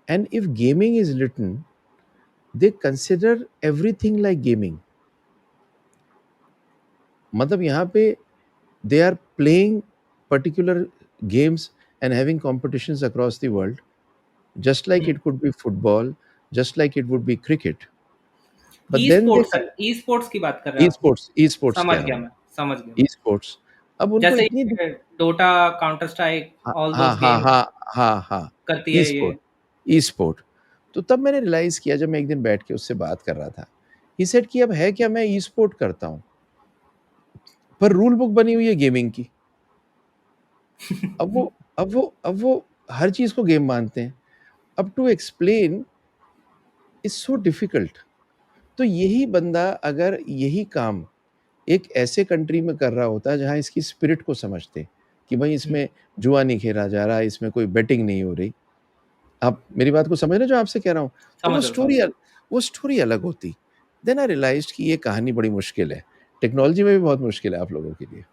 and if gaming is written, they consider everything like gaming. मतलब यहाँ पे they are playing particular games and having competitions across the world, just like hmm. it could be football, just like it would be cricket. But E then they sports, e sports की बात कर रहे हैं आप? e-sports समझ कह रहा गया हूँ मैं, समझ गया मैं। e-sports. अब उनको जैसे इतनी ये डोटा, काउंटर स्ट्राइक, हाँ ऑल हाँ दोस हाँ गेम्स हाँ हाँ हाँ करती ई है ये। स्पोर्ट ई स्पोर्ट। तो तब मैंने रियलाइज किया जब मैं एक दिन बैठ के उससे बात कर रहा था, ही सेड कि अब है क्या, मैं ई स्पोर्ट करता हूँ पर रूल बुक बनी हुई है गेमिंग की। अब वो हर चीज को गेम मानते हैं। अब to explain is so difficult. तो यही बंदा अगर यही काम एक ऐसे कंट्री में कर रहा होता है जहाँ इसकी स्पिरिट को समझते कि भाई हुँ, इसमें जुआ नहीं खेला जा रहा, इसमें कोई बेटिंग नहीं हो रही, आप मेरी बात को समझ रहे हैं जो आपसे कह रहा हूँ? तो समझ रहा हूँ, समझ रहा हूँ। वो स्टोरी अलग होती। देन आई रियलाइज़्ड कि ये कहानी बड़ी मुश्किल है। टेक्नोलॉजी में भी बहुत मुश्किल है आप लोगों के लिए।